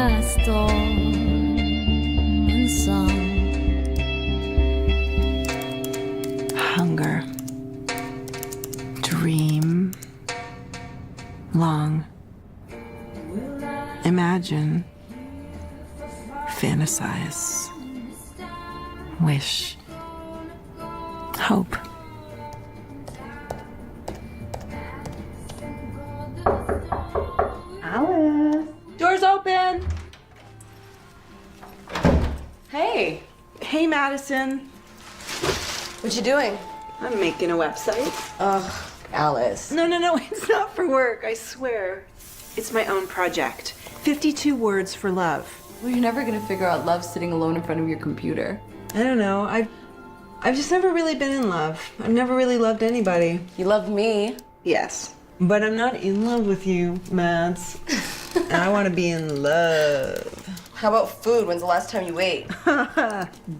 by storm and song. Hunger. Dream. Long. Imagine. Fantasize. Wish. Hope. Alice. Doors open! Hey. Hey, Madison. What you doing? I'm making a website. Ugh, Alice. No, it's not for work, I swear. It's my own project. 52 words for love. Well, you're never gonna figure out love sitting alone in front of your computer. I don't know. I've just never really been in love. I've never really loved anybody. You love me. Yes. But I'm not in love with you, Mads. And I want to be in love. How about food? When's the last time you ate?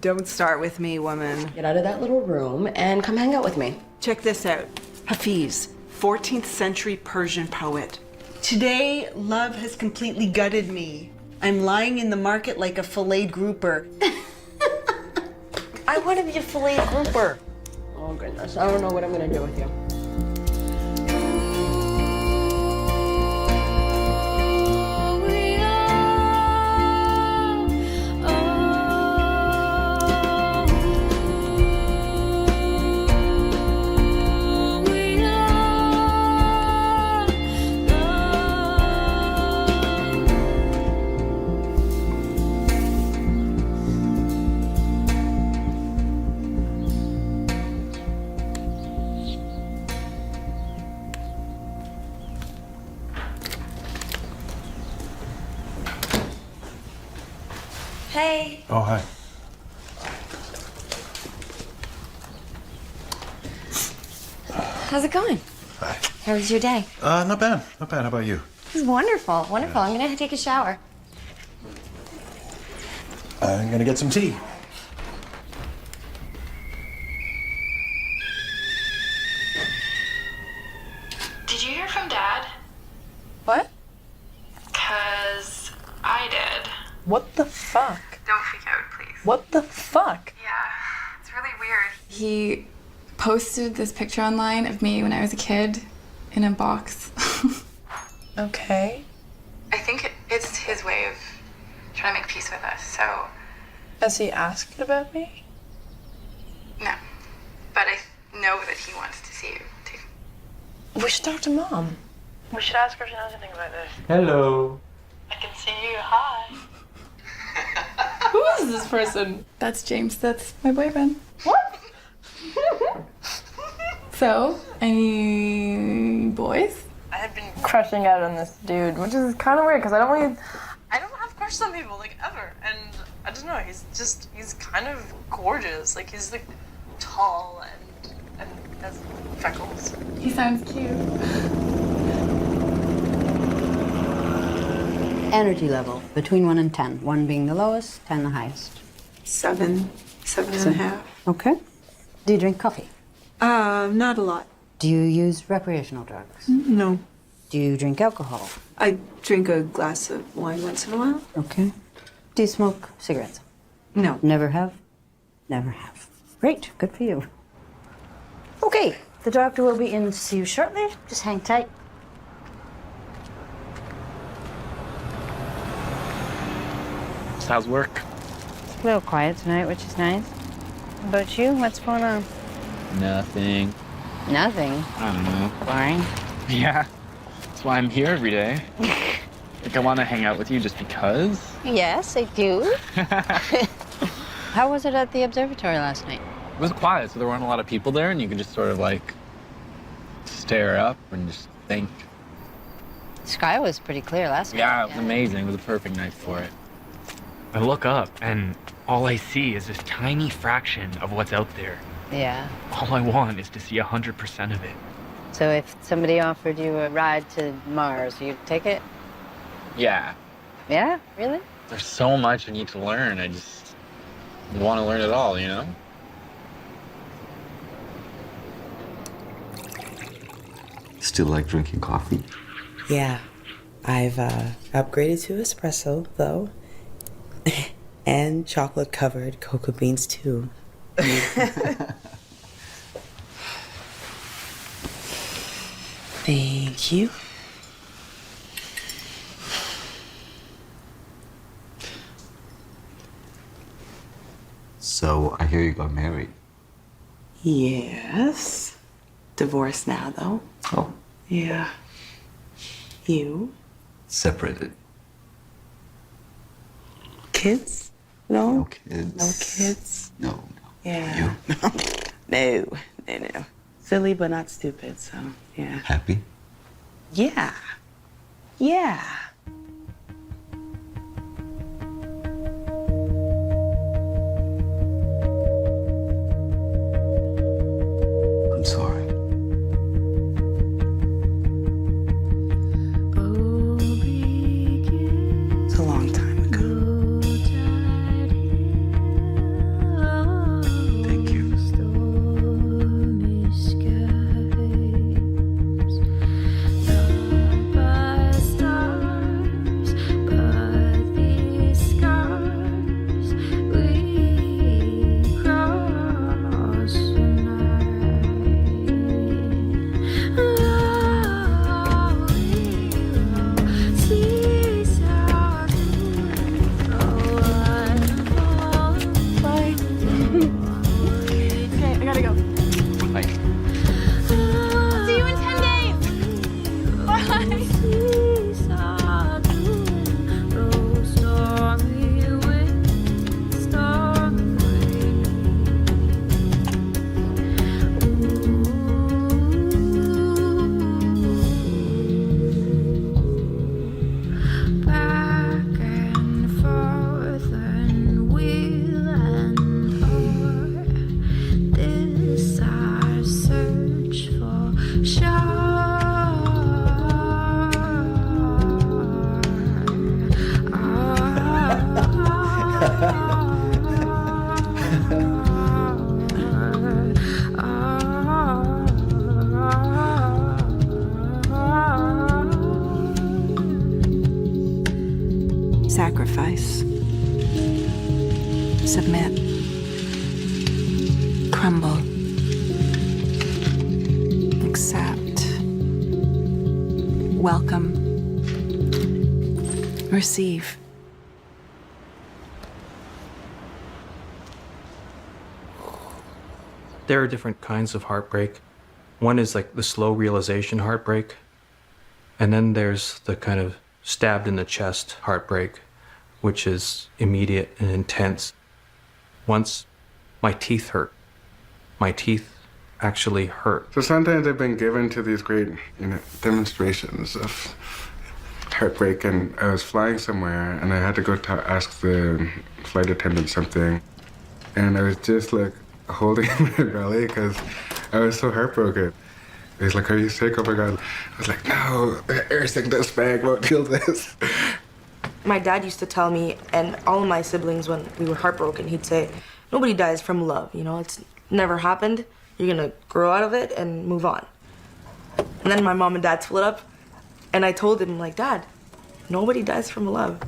Don't start with me, woman. Get out of that little room and come hang out with me. Check this out. Hafiz, 14th century Persian poet. Today, love has completely gutted me. I'm lying in the market like a filleted grouper. I want to be a filleted grouper. Oh goodness, I don't know what I'm gonna do with you. Hey. Oh, hi. How's it going? Hi. How was your day? Not bad. Not bad. How about you? It was wonderful, wonderful. I'm gonna take a shower. I'm gonna get some tea. Did you hear from Dad? What? 'Cause I did. What the fuck? Don't freak out, please. What the fuck? Yeah, it's really weird. He posted this picture online of me when I was a kid in a box. Okay. I think it's his way of trying to make peace with us, so Has he asked about me? no. But I know that he wants to see you, too. We should talk to Mom. We should ask her if she knows anything about this. Hello. I can see you. Hi. Who is this person? That's James, that's my boyfriend. What? So, any boys? I had been crushing out on this dude, which is kind of weird because I don't have crushes on people like ever, and I don't know. He's kind of gorgeous. Like he's like tall and has freckles. He sounds cute. Energy level between 1 and 10. 1 being the lowest, 10 the highest. 7 and a half. Okay. Do you drink coffee? Not a lot. Do you use recreational drugs? No. Do you drink alcohol? I drink a glass of wine once in a while. Okay. Do you smoke cigarettes? No. Never have? Never have. Great. Good for you. Okay. The doctor will be in to see you shortly. Just hang tight. How's work? It's a little quiet tonight, which is nice. How about you? What's going on? Nothing. Nothing. I don't know. Boring. Yeah. That's why I'm here every day. Like, I want to hang out with you just because. Yes, I do. How was it at the observatory last night? It was quiet, so there weren't a lot of people there, and you could just sort of, like, stare up and just think. The sky was pretty clear last night. Yeah, it was amazing. It was a perfect night for it. I look up, and all I see is this tiny fraction of what's out there. Yeah. All I want is to see 100% of it. So if somebody offered you a ride to Mars, you'd take it? Yeah. Yeah? Really? There's so much I need to learn. I just want to learn it all, you know? Still like drinking coffee? Yeah. I've upgraded to espresso, though, and chocolate-covered cocoa beans, too. Thank you. So, I hear you got married. Yes. Divorced now, though. Oh. Yeah. You? Separated. Kids? No? No kids. No kids? No, no. Yeah. No, no. Silly, but not stupid, so, yeah. Happy? Yeah. Yeah. I'm sorry. It's a long time ago. Thank you. Sacrifice. Submit. Crumble. Accept. Welcome. Receive. There are different kinds of heartbreak. One is like the slow realization heartbreak, and then there's the kind of stabbed in the chest heartbreak, which is immediate and intense. Once my teeth hurt. My teeth actually hurt. So sometimes I've been given to these great, demonstrations of heartbreak, and I was flying somewhere, and I had to go ask the flight attendant something, and I was just like holding my belly because I was so heartbroken. He's like, "Are you sick? Oh my God." I was like, "No, the air sickness bag won't feel this." My dad used to tell me, and all of my siblings, when we were heartbroken, he'd say, nobody dies from love, it's never happened. You're gonna grow out of it and move on. And then my mom and dad split up, and I told him, like, Dad, nobody dies from love.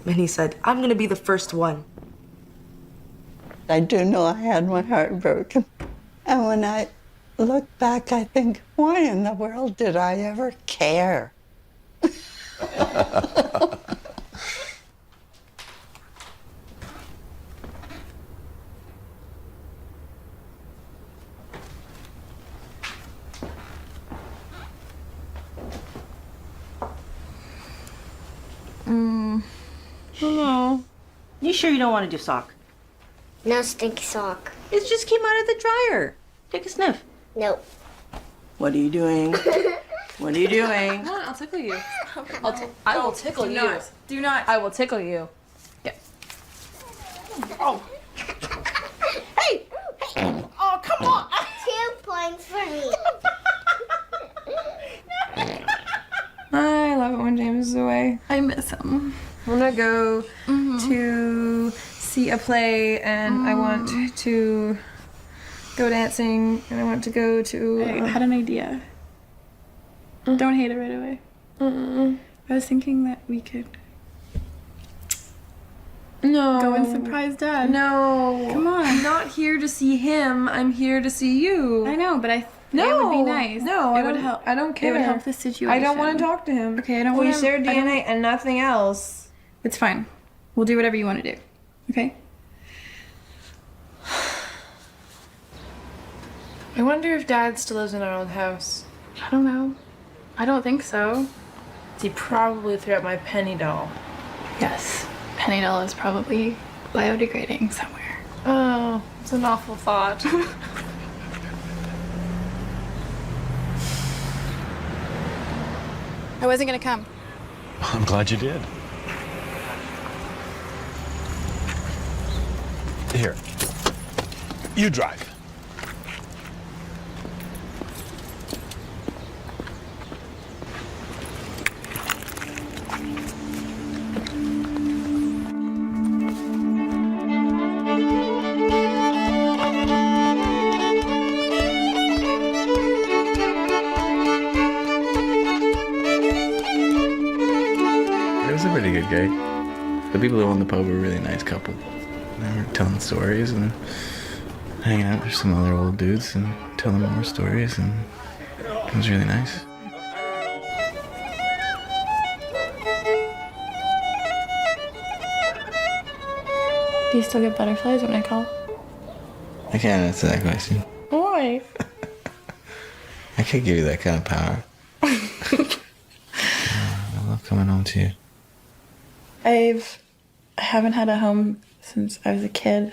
And he said, I'm gonna be the first one. I do know I had my heart broken. And when I look back, I think, why in the world did I ever care? Hello. You sure you don't want to do sock? No stinky sock. It just came out of the dryer. Take a sniff. Nope. What are you doing? What are you doing? Come on, I'll tickle you. I will tickle do you. Not. Do not. I will tickle you. Yeah. Oh. Hey! Oh, come on! 2 points for me. I love it when James is away. I miss him. I'm gonna go to see a play, and I want to go dancing, and I want to go to... I had an idea. Don't hate it right away. I was thinking that we could No. go and surprise Dad. No. Come on. I'm not here to see him. I'm here to see you. I know, but it No. would be nice. No, it I would don't, help. I don't care. It would help the situation. I don't want to talk to him. Okay, I don't We want to. share DNA and nothing else. It's fine. We'll do whatever you want to do. Okay? I wonder if Dad still lives in our old house. I don't know. I don't think so. He probably threw out my penny doll. Yes. Penny doll is probably biodegrading somewhere. Oh, it's an awful thought. I wasn't gonna come. I'm glad you did. Here. You drive. It was a pretty good gig. The people who owned the pub were a really nice couple. They were telling stories and hanging out with some other old dudes and telling more stories, and it was really nice. Do you still get butterflies when I call? I can't answer that question. Why? I can't give you that kind of power. I love coming home to you. I haven't had a home since I was a kid,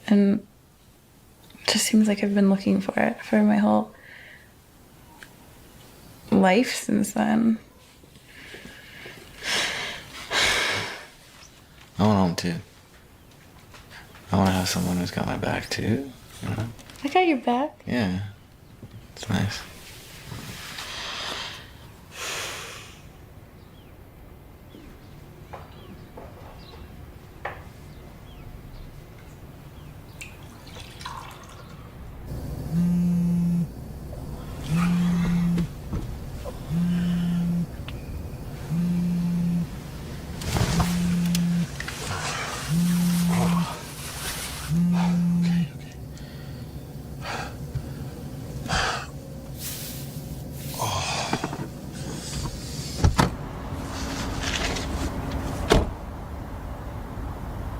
and it just seems like I've been looking for it for my whole life since then. I want home too. I want to have someone who's got my back too, you know? I got your back. Yeah, it's nice.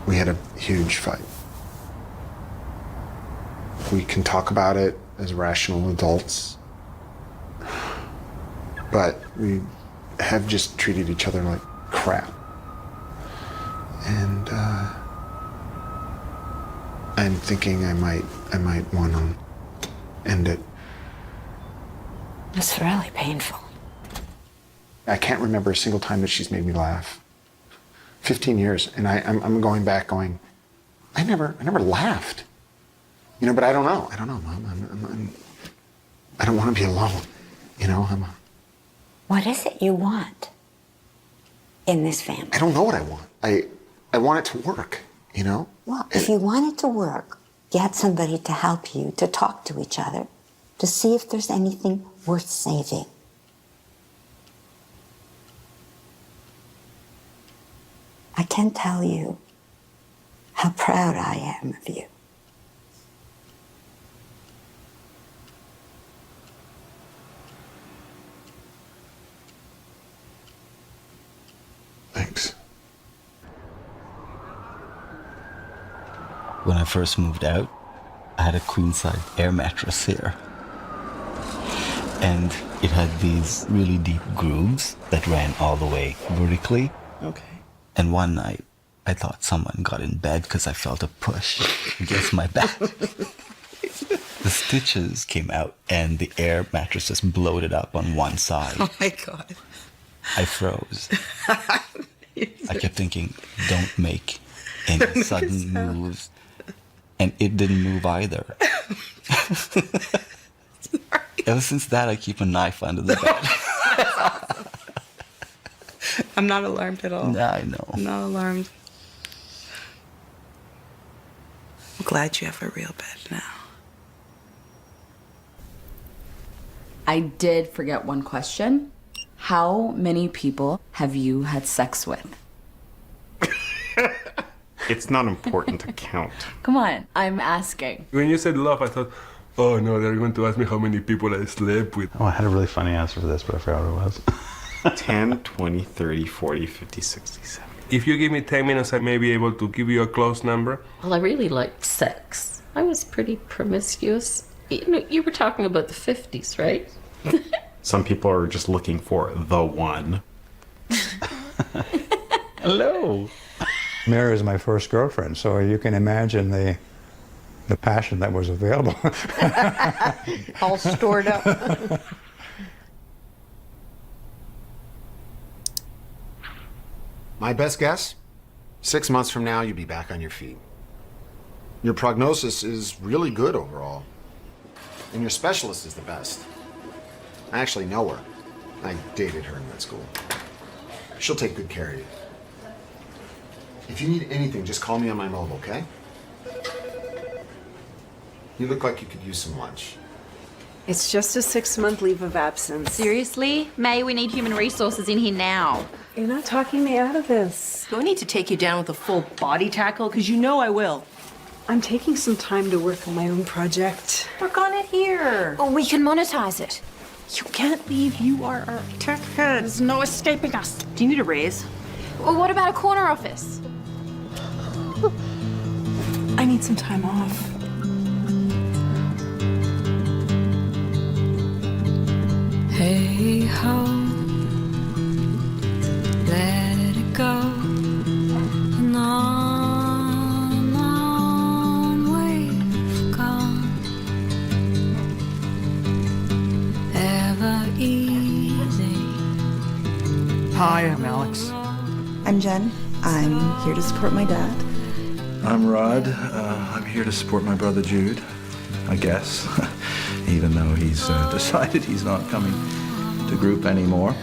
We had a huge fight. We can talk about it as rational adults, but we have just treated each other like crap. And I'm thinking I might want to end it. It's really painful. I can't remember a single time that she's made me laugh. 15 years, and I'm going back going, I never laughed. You know, but I don't know, Mom. I don't want to be alone. You know, What is it you want in this family? I don't know what I want. I want it to work, you know? Well, if you want it to work, get somebody to help you, to talk to each other, to see if there's anything worth saving. I can't tell you how proud I am of you. Thanks. When I first moved out, I had a queen-size air mattress here. And it had these really deep grooves that ran all the way vertically. Okay. And one night, I thought someone got in bed because I felt a push against my back. The stitches came out and the air mattress just bloated up on one side. Oh my God. I froze. I kept thinking, don't make any sudden moves. And it didn't move either. Ever since that, I keep a knife under the bed. I'm not alarmed at all. I know. I'm not alarmed. I'm glad you have a real bed now. I did forget one question. How many people have you had sex with? It's not important to count. Come on, I'm asking. When you said love, I thought, oh no, they're going to ask me how many people I slept with. Oh, I had a really funny answer for this, but I forgot what it was. 10, 20, 30, 40, 50, 60, 70. If you give me 10 minutes, I may be able to give you a close number. Well, I really liked sex. I was pretty promiscuous. You were talking about the 50s, right? Some people are just looking for the one. Hello. Mary is my first girlfriend, so you can imagine the passion that was available. All stored up. My best guess? 6 months from now, you'll be back on your feet. Your prognosis is really good overall. And your specialist is the best. I actually know her. I dated her in med school. She'll take good care of you. If you need anything, just call me on my mobile, okay? You look like you could use some lunch. It's just a 6-month leave of absence. Seriously? May, we need human resources in here now. You're not talking me out of this. Do I need to take you down with a full body tackle? Because you know I will. I'm taking some time to work on my own project. Work on it here. Or we can monetize it. You can't leave. You are our tech head. There's no escaping us. Do you need a raise? Or what about a corner office? I need some time off. Hey ho, let it go, and on we've gone, ever easy. Hi, I'm Alex. I'm Jen. I'm here to support my dad. I'm Rod. I'm here to support my brother Jude, I guess. Even though he's decided he's not coming to group anymore.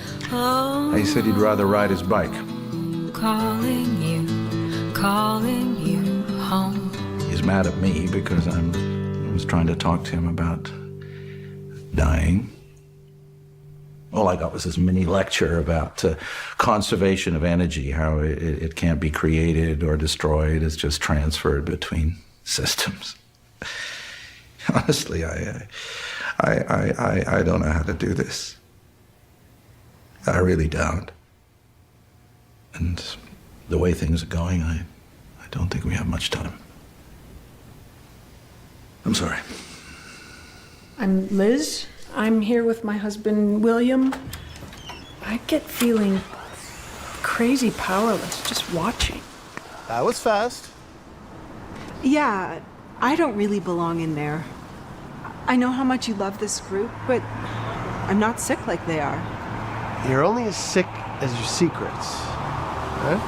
He said he'd rather ride his bike. Calling you home. He's mad at me because I was trying to talk to him about dying. All I got was this mini lecture about conservation of energy, how it can't be created or destroyed, it's just transferred between systems. Honestly, I don't know how to do this. I really don't. And the way things are going, I don't think we have much time. I'm sorry. I'm Liz. I'm here with my husband, William. I get feeling crazy powerless just watching. That was fast. Yeah, I don't really belong in there. I know how much you love this group, but I'm not sick like they are. You're only as sick as your secrets. Right?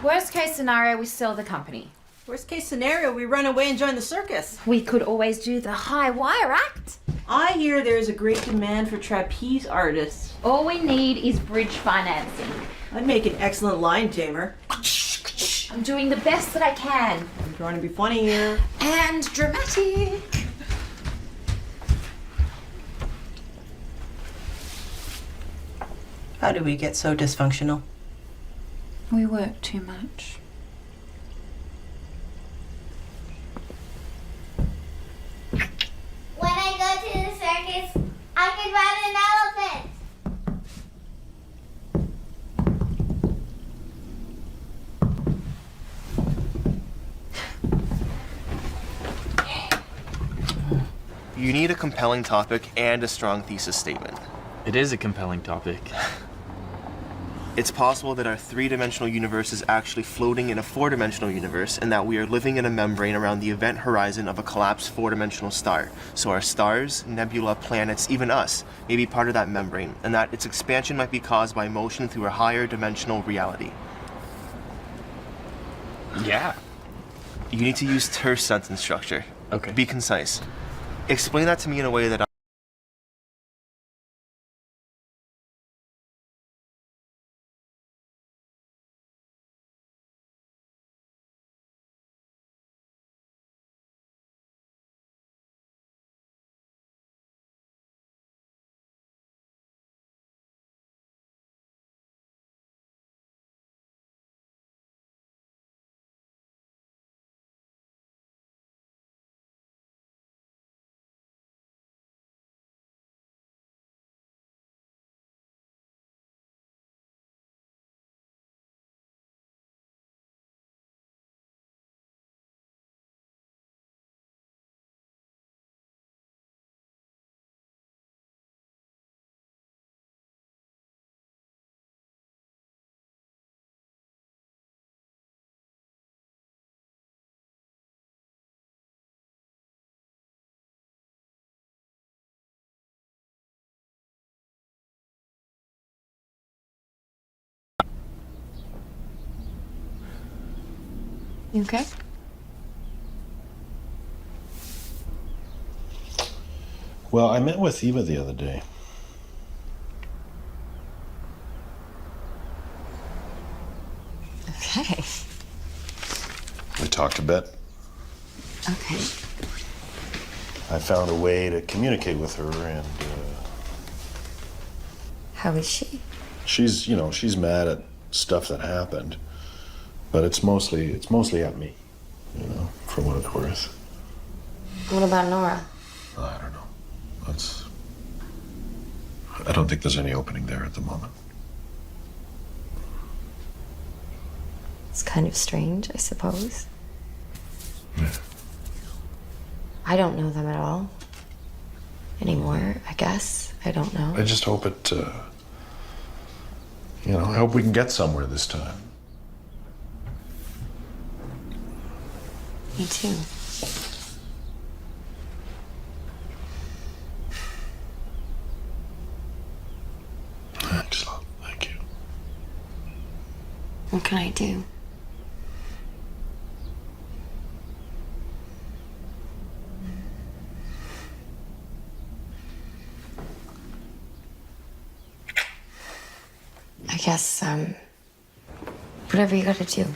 Worst case scenario, we sell the company. Worst case scenario, we run away and join the circus. We could always do the high wire act. I hear there's a great demand for trapeze artists. All we need is bridge financing. I'd make an excellent lion tamer. I'm doing the best that I can. I'm trying to be funny here. And dramatic. How did we get so dysfunctional? We work too much. When I go to the circus, I can ride an elephant. You need a compelling topic and a strong thesis statement. It is a compelling topic. It's possible that our three-dimensional universe is actually floating in a four-dimensional universe, and that we are living in a membrane around the event horizon of a collapsed four-dimensional star. So our stars, nebula, planets, even us, may be part of that membrane, and that its expansion might be caused by motion through a higher dimensional reality. Yeah. You need to use terse sentence structure. Okay. Be concise. Explain that to me in a way that You okay? Well, I met with Eva the other day. Okay. We talked a bit. Okay. I found a way to communicate with her, and How is she? she's mad at stuff that happened, but it's mostly at me, for what it's worth. What about Nora? I don't know. I don't think there's any opening there at the moment. It's kind of strange, I suppose. Yeah. I don't know them at all. Anymore, I guess. I don't know. I just hope it, I hope we can get somewhere this time. Me too. Thanks, love. Thank you. What can I do? I guess, whatever you gotta do.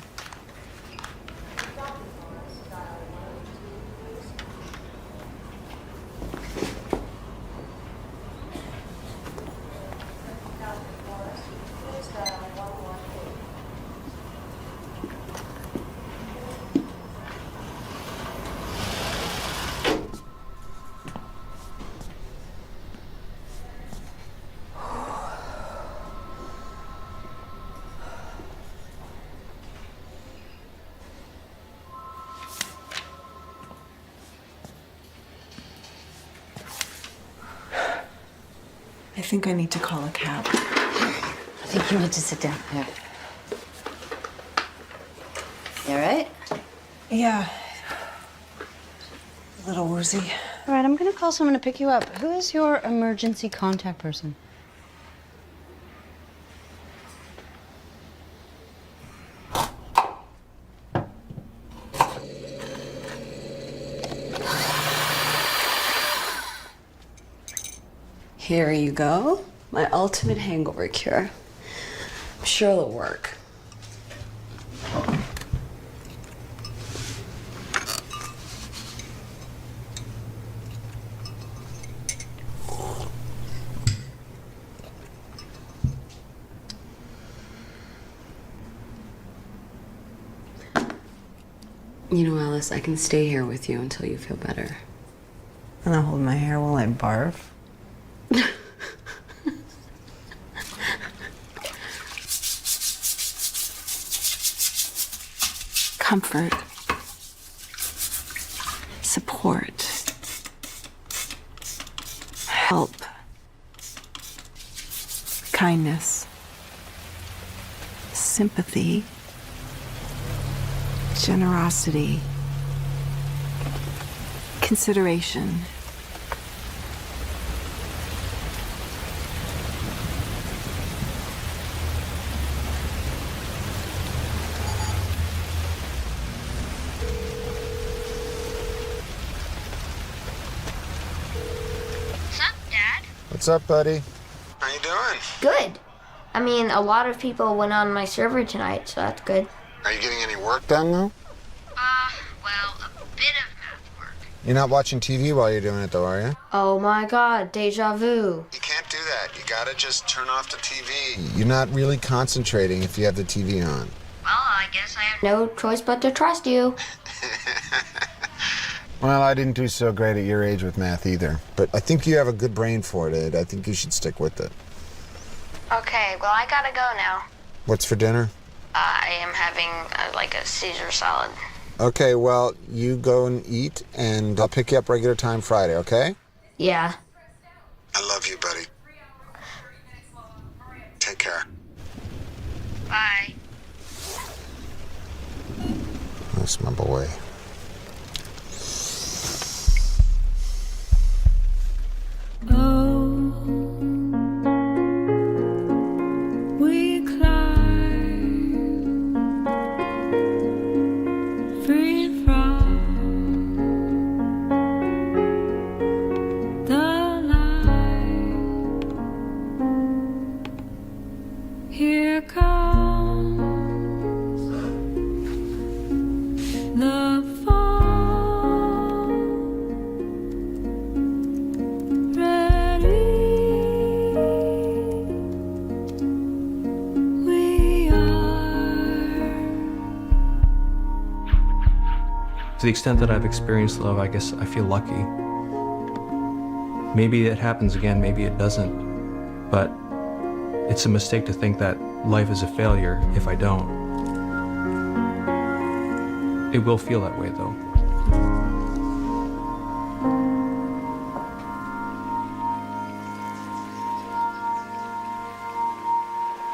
I think I need to call a cab. I think you need to sit down. Here. You all right? Yeah. A little woozy. All right, I'm gonna call someone to pick you up. Who is your emergency contact person? Here you go. My ultimate hangover cure. I'm sure it'll work. You know, Alice, I can stay here with you until you feel better. And I'll hold my hair while I barf. Comfort. Support. Help. Kindness. Sympathy. Generosity. Consideration. What's up, buddy? How you doing? Good. I mean, a lot of people went on my server tonight, so that's good. Are you getting any work done, though? Well, a bit of math work. You're not watching TV while you're doing it, though, are you? Oh my god, deja vu. You can't do that. You gotta just turn off the TV. You're not really concentrating if you have the TV on. Well, I guess I have no choice but to trust you. Well, I didn't do so great at your age with math either. But I think you have a good brain for it, Ed. I think you should stick with it. Okay, well, I gotta go now. What's for dinner? I am having, like a Caesar salad. Okay, well, you go and eat, and I'll pick you up regular time Friday, okay? Yeah. I love you, buddy. Take care. Bye. That's my boy. We climb To the extent that I've experienced love, I guess I feel lucky. Maybe it happens again, maybe it doesn't. But it's a mistake to think that life is a failure if I don't. It will feel that way, though.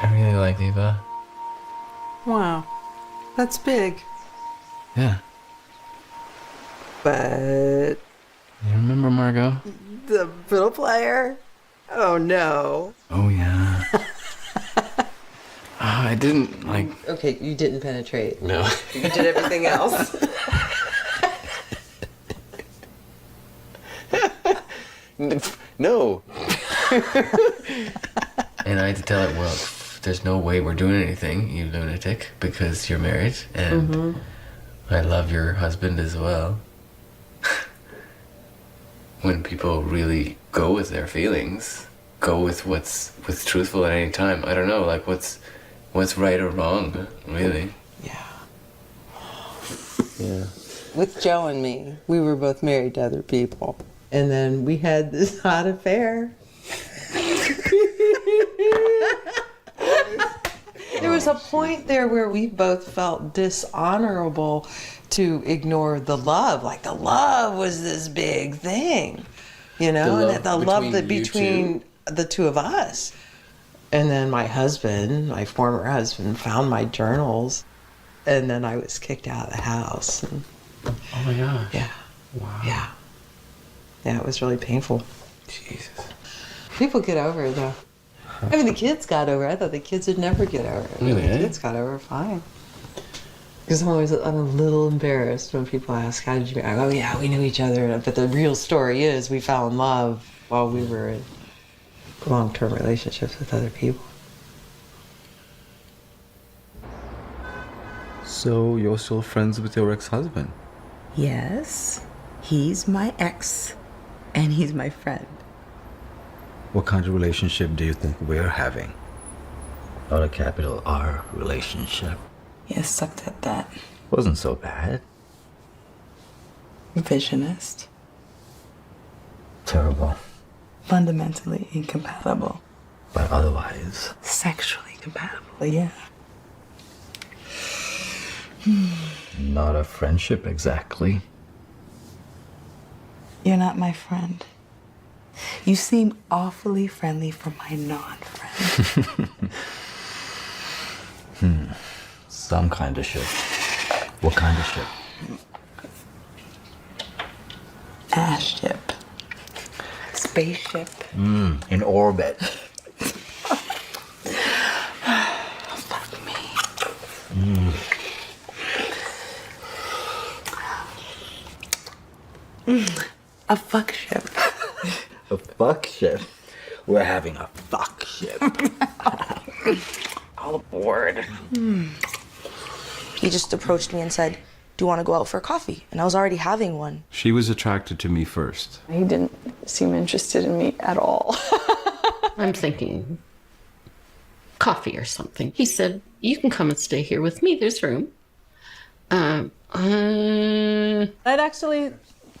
I really like Eva. Wow, that's big. Yeah. But You remember Margot? the fiddle player? Oh no. Oh, yeah. I didn't, like... Okay, you didn't penetrate. No. You did everything else. No. And I had to tell her, well, there's no way we're doing anything, you lunatic, because you're married, and I love your husband as well. When people really go with their feelings, go with what's truthful at any time, I don't know, like what's right or wrong, really. Yeah. Yeah. With Joe and me, we were both married to other people. And then we had this hot affair. There was a point there where we both felt dishonorable to ignore the love. Like the love was this big thing, you know, and the love that between the two of us. And then my husband, my former husband, found my journals, and then I was kicked out of the house. And, oh my gosh. Yeah. Wow. Yeah. Yeah, it was really painful. Jesus. People get over it though. I mean, the kids got over it. I thought the kids would never get over it. Really? The kids got over it fine. Because I'm a little embarrassed when people ask, how did you meet? I go, oh yeah, we knew each other. But the real story is we fell in love while we were in long-term relationships with other people. So you're still friends with your ex-husband? Yes, he's my ex, and he's my friend. What kind of relationship do you think we're having? Not a capital R relationship. You sucked at that. Wasn't so bad. Revisionist. Terrible. Fundamentally incompatible. But otherwise. Sexually compatible, yeah. Not a friendship exactly. You're not my friend. You seem awfully friendly for my non-friend. Some kind of ship. What kind of ship? Ash ship. Spaceship. In orbit. Fuck me. A fuck ship. A fuck ship? We're having a fuck ship. All aboard. He just approached me and said, do you want to go out for coffee? And I was already having one. She was attracted to me first. He didn't seem interested in me at all. I'm thinking coffee or something. He said, you can come and stay here with me. There's room. I'd actually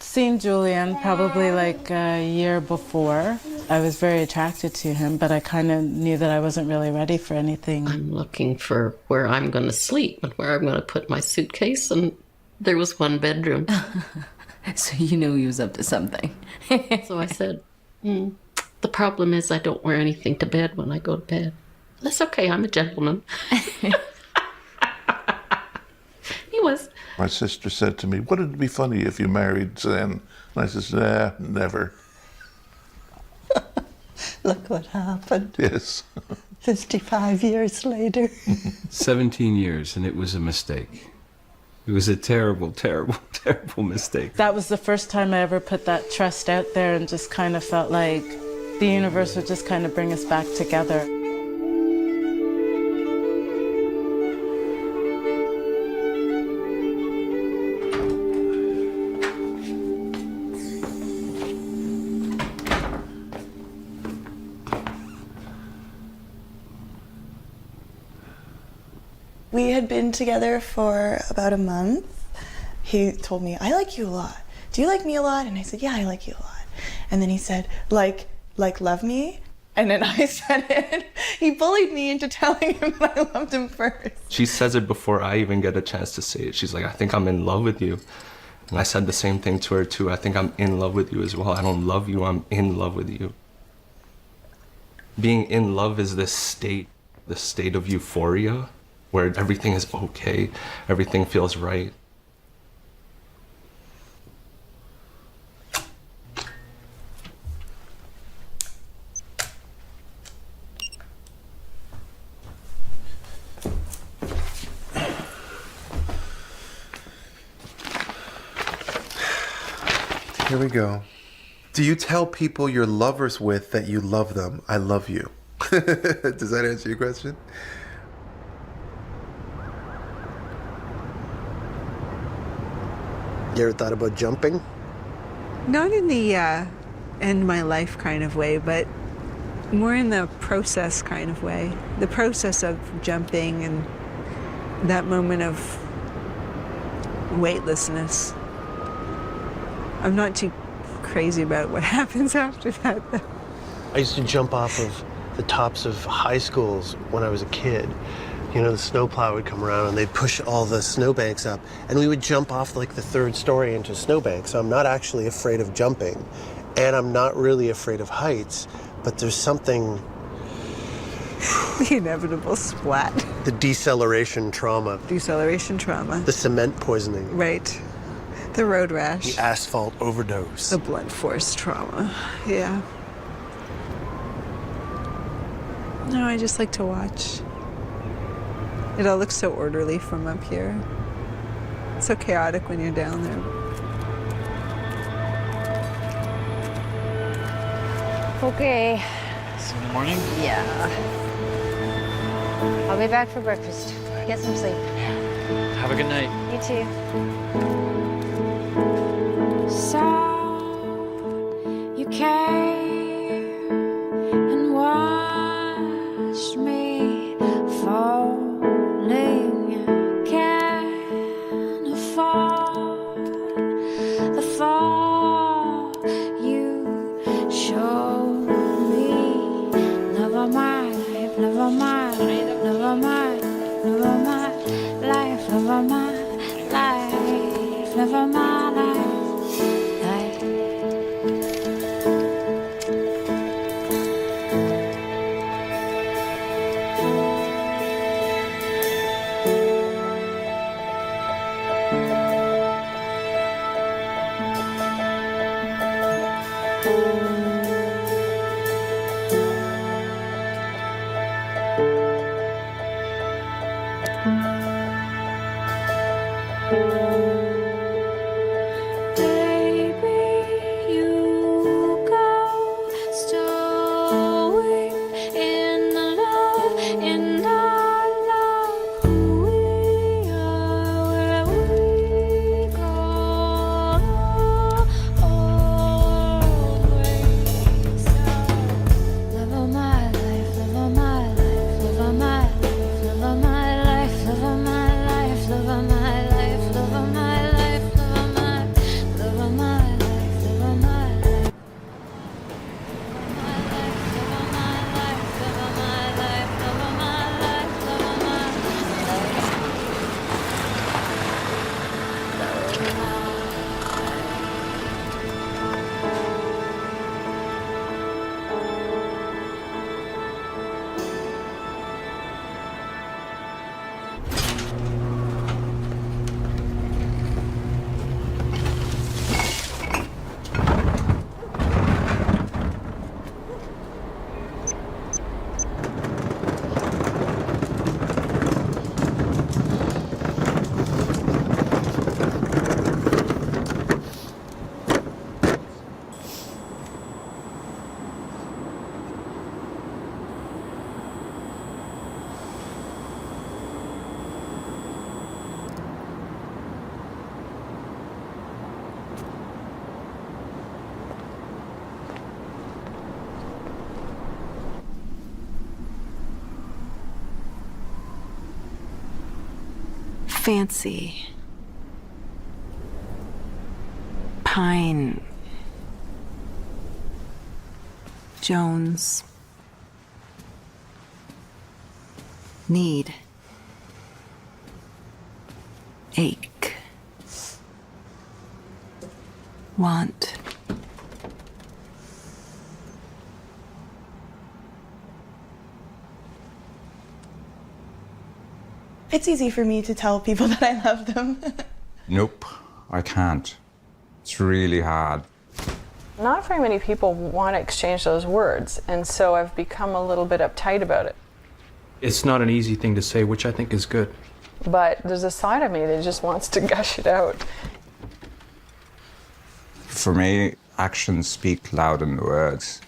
seen Julian probably like a year before. I was very attracted to him, but I kind of knew that I wasn't really ready for anything. I'm looking for where I'm going to sleep and where I'm going to put my suitcase, and there was one bedroom. So you knew he was up to something. So I said, the problem is I don't wear anything to bed when I go to bed. That's okay, I'm a gentleman. He was. My sister said to me, wouldn't it be funny if you married Zen? And I said, nah, never. Look what happened. Yes. 55 years later. 17 years, and it was a mistake. It was a terrible, terrible, terrible mistake. That was the first time I ever put that trust out there and just kind of felt like the universe would just kind of bring us back together. We had been together for about a month. he told me, I like you a lot. Do you like me a lot? And I said, yeah, I like you a lot. And then he said, like love me? And then I said it. He bullied me into telling him that I loved him first. She says it before I even get a chance to say it. She's like, I think I'm in love with you. And I said the same thing to her too. I think I'm in love with you as well. I don't love you, I'm in love with you. Being in love is this state of euphoria where everything is okay, everything feels right. Here we go. Do you tell people you're lovers with that you love them? I love you. Does that answer your question? You ever thought about jumping? Not in the end my life kind of way, but more in the process kind of way. The process of jumping and that moment of weightlessness. I'm not too crazy about what happens after that, though. I used to jump off of the tops of high schools when I was a kid. You know, the snowplow would come around and they'd push all the snowbanks up, and we would jump off like the 3rd story into a snowbank. So I'm not actually afraid of jumping, and I'm not really afraid of heights, but there's something... The inevitable splat. The deceleration trauma. Deceleration trauma. The cement poisoning. Right. The road rash. The asphalt overdose. The blunt force trauma. Yeah. No, I just like to watch. It all looks so orderly from up here. It's so chaotic when you're down there. Okay. Good morning. Yeah. I'll be back for breakfast. Get some sleep. Have a good night. You too. So you came and watched me falling. Can't afford the fall you showed me. Never mind, never mind, never mind, never mind life, never mind life, never mind life. Fancy. Pine. Jones. Need. Ache. Want. It's easy for me to tell people that I love them. Nope, I can't. It's really hard. Not very many people want to exchange those words, and so I've become a little bit uptight about it. It's not an easy thing to say, which I think is good. But there's a side of me that just wants to gush it out. For me, actions speak louder than words.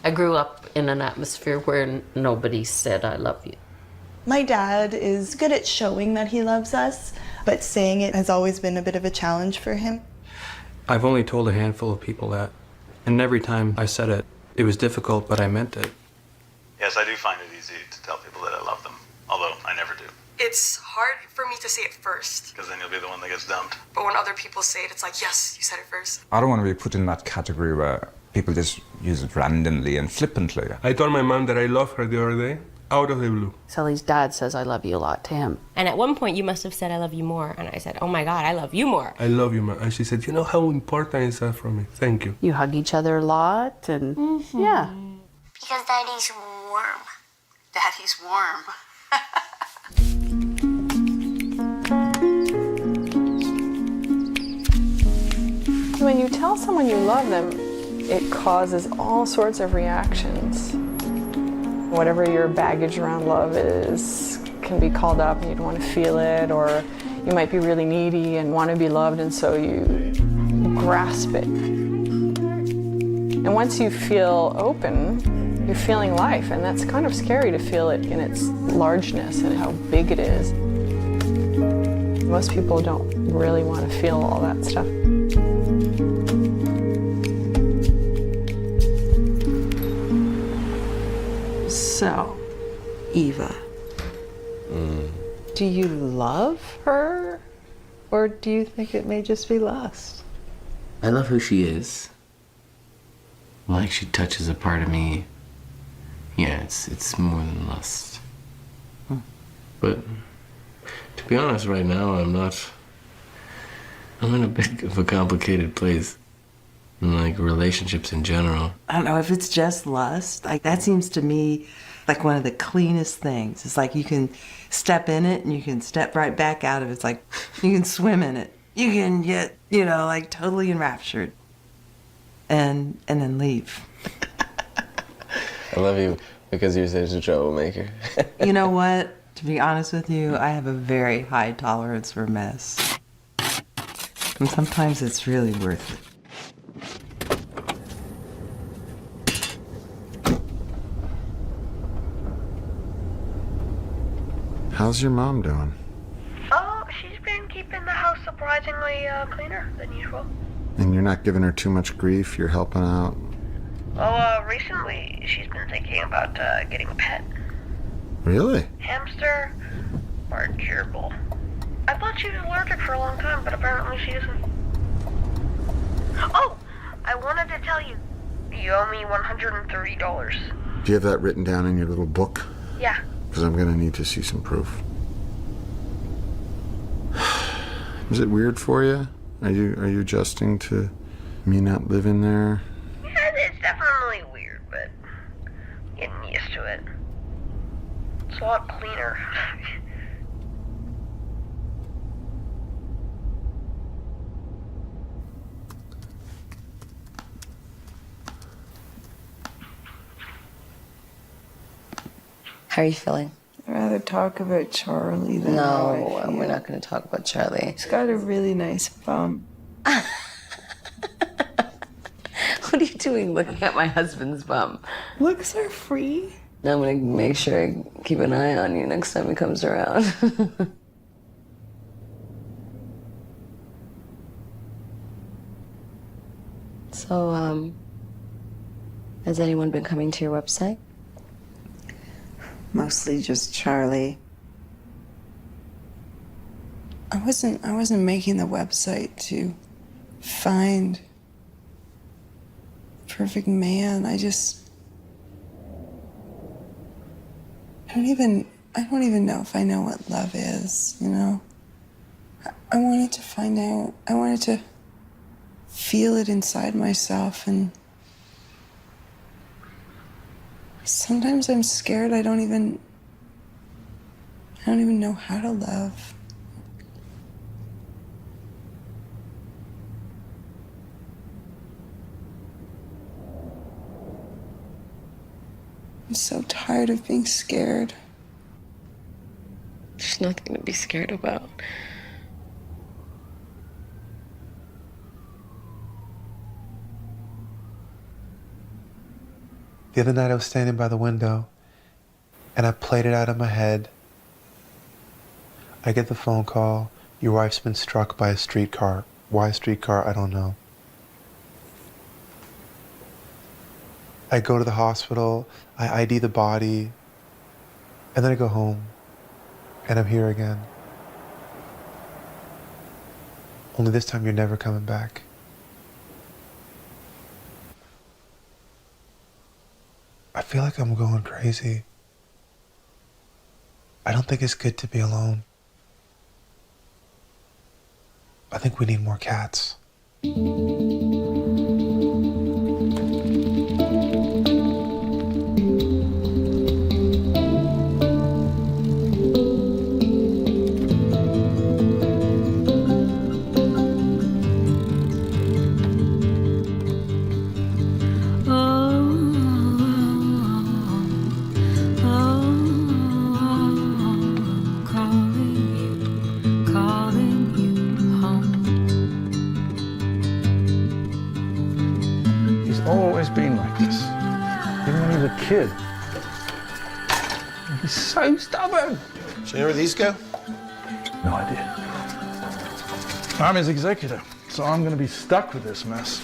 I grew up in an atmosphere where nobody said I love you. My dad is good at showing that he loves us, but saying it has always been a bit of a challenge for him. I've only told a handful of people that, and every time I said it, it was difficult, but I meant it. Yes, I do find it easy to tell people that I love them, although I never do. It's hard for me to say it first. Because then you'll be the one that gets dumped. But when other people say it, it's like, yes, you said it first. I don't want to be put in that category where people just use it randomly and flippantly. I told my mom that I love her the other day, out of the blue. Sally's dad says I love you a lot to him. And at one point you must have said I love you more. And I said, oh my God, I love you more. I love you, Mom. And she said, you know how important is that for me? Thank you. You hug each other a lot and yeah. Because Daddy's warm. Daddy's warm. When you tell someone you love them, it causes all sorts of reactions. Whatever your baggage around love is can be called up and you don't want to feel it, or you might be really needy and want to be loved, and so you grasp it. And once you feel open, you're feeling life, and that's kind of scary to feel it in its largeness and how big it is. Most people don't really want to feel all that stuff. So, Eva, do you love her, or do you think it may just be lust? I love who she is. Like she touches a part of me. Yeah, it's more than lust. But to be honest, right now I'm in a bit of a complicated place. In like relationships in general. I don't know if it's just lust. Like that seems to me like one of the cleanest things. It's like you can step in it and you can step right back out of it. It's like you can swim in it. You can get, like totally enraptured and then leave. I love you because you're such a troublemaker. You know what? To be honest with you, I have a very high tolerance for mess. And sometimes it's really worth it. How's your mom doing? Oh, she's been keeping the house surprisingly cleaner than usual. And you're not giving her too much grief? You're helping out? Oh, recently she's been thinking about getting a pet. Really? Hamster or a gerbil. I thought she was allergic for a long time, but apparently she isn't. Oh, I wanted to tell you. You owe me $130. Do you have that written down in your little book? Yeah. Because I'm going to need to see some proof. Is it weird for you? Are you adjusting to me not living there? Yeah, it's definitely weird, but getting used to it. It's a lot cleaner. How are you feeling? I'd rather talk about Charlie than how I No, feel. we're not going to talk about Charlie. He's got a really nice bum. What are you doing looking at my husband's bum? Looks are free. I'm going to make sure I keep an eye on you next time he comes around. So, has anyone been coming to your website? Mostly just Charlie. I wasn't making the website to find perfect man. I don't even know if I know what love is, you know? I wanted to find out. I wanted to feel it inside myself, and sometimes I'm scared. I don't even know how to love. I'm so tired of being scared. There's nothing to be scared about. The other night I was standing by the window and I played it out in my head. I get the phone call, your wife's been struck by a streetcar. Why a streetcar? I don't know. I go to the hospital, I ID the body, and then I go home, and I'm here again. Only this time you're never coming back. I feel like I'm going crazy. I don't think it's good to be alone. I think we need more cats. Always been like this, even when he was a kid. He's so stubborn. So you know where these go? No idea. I'm his executor, so I'm going to be stuck with this mess.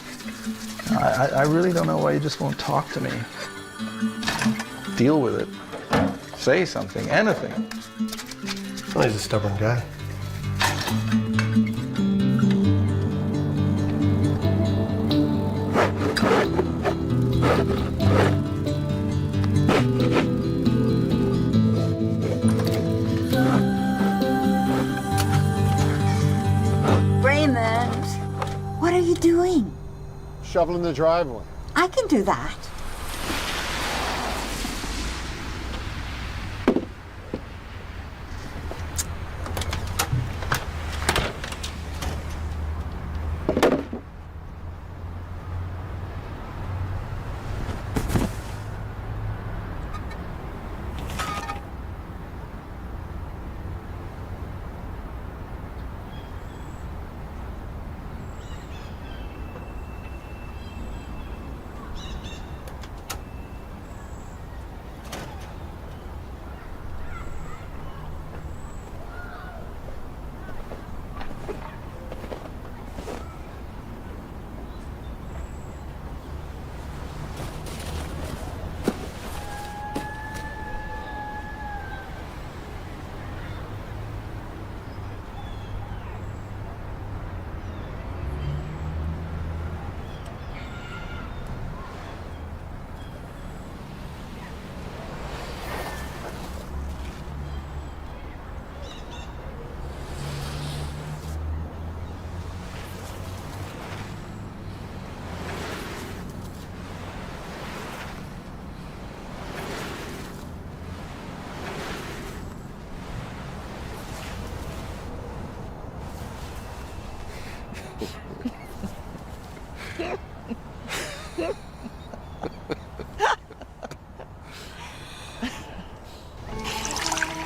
I really don't know why you just won't talk to me. Deal with it. Say something, anything. Well, he's a stubborn guy. Raymond, what are you doing? Shoveling the driveway. I can do that.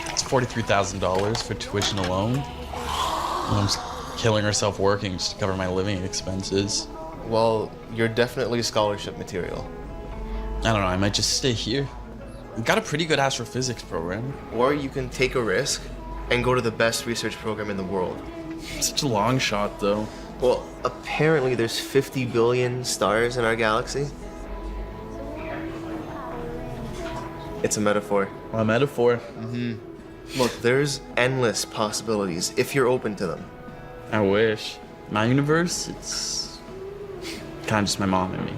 It's $43,000 for tuition alone. Mom's killing herself working just to cover my living expenses. Well, you're definitely scholarship material. I don't know, I might just stay here. We've got a pretty good astrophysics program. Or you can take a risk and go to the best research program in the world. Such a long shot, though. Well, apparently there's 50 billion stars in our galaxy. It's a metaphor. A metaphor? Mm-hmm. Look, there's endless possibilities if you're open to them. I wish. My universe, it's Kind of just my mom and me.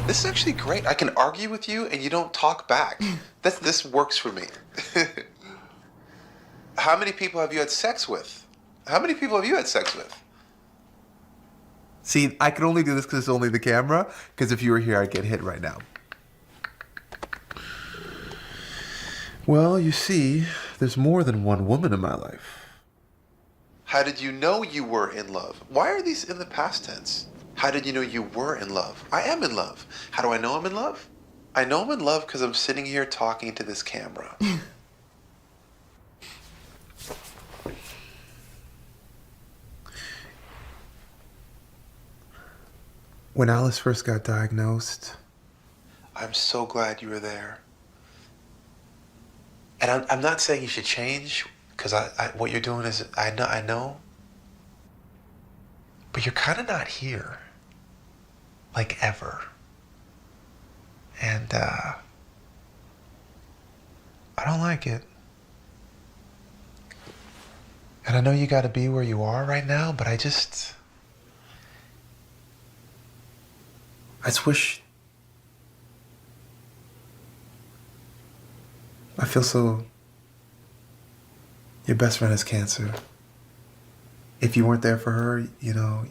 This is actually great. I can argue with you and you don't talk back. This works for me. How many people have you had sex with? How many people have you had sex with? See, I can only do this because it's only the camera, because if you were here, I'd get hit right now. Well, you see, there's more than one woman in my life. How did you know you were in love? Why are these in the past tense? How did you know you were in love? I am in love. How do I know I'm in love? I know I'm in love because I'm sitting here talking to this camera. When Alice first got diagnosed, I'm so glad you were there. And I'm not saying you should change, because what you're doing is, I know. But you're kind of not here. Like ever. And I don't like it. And I know you gotta be where you are right now, but I just wish. I feel so. Your best friend has cancer. If you weren't there for her, you know.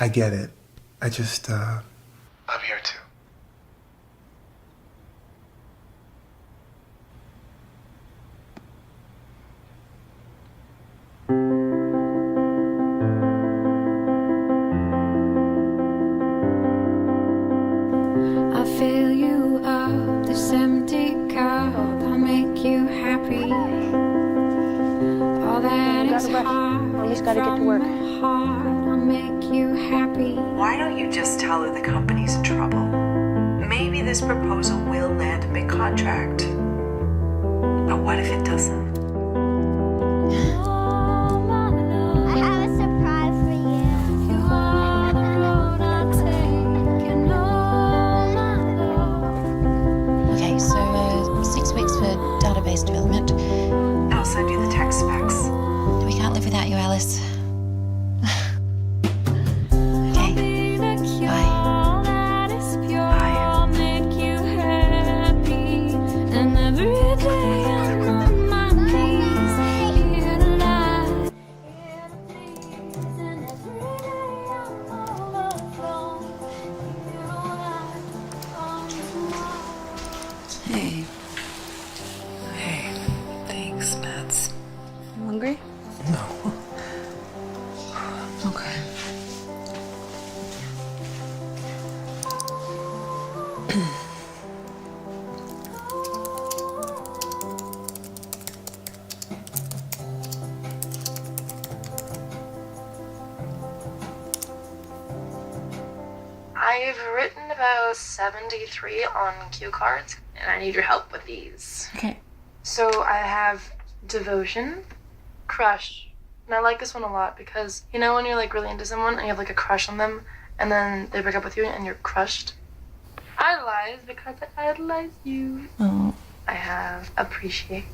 I get it. I just, I'm here too. I'll fill you up, this empty cup. I'll make you happy. All that is hard. Mommy's gotta get to work. I'll make you happy. Why don't you just tell her the company's in trouble? Maybe this proposal will land a big contract. But what if it doesn't? I have a surprise for you. Okay, so 6 weeks for database development. I'll send you the tech specs. We can't live without you, Alice. Hey. Hey. Thanks, Mads. You hungry? No. Okay. I've written about 73 on cue cards, and I need your help with these. Okay. So I have devotion, crush, and I like this one a lot because, you know when you're like really into someone and you have like a crush on them, and then they break up with you and you're crushed? Idolize because I idolize you. Oh. I have appreciate,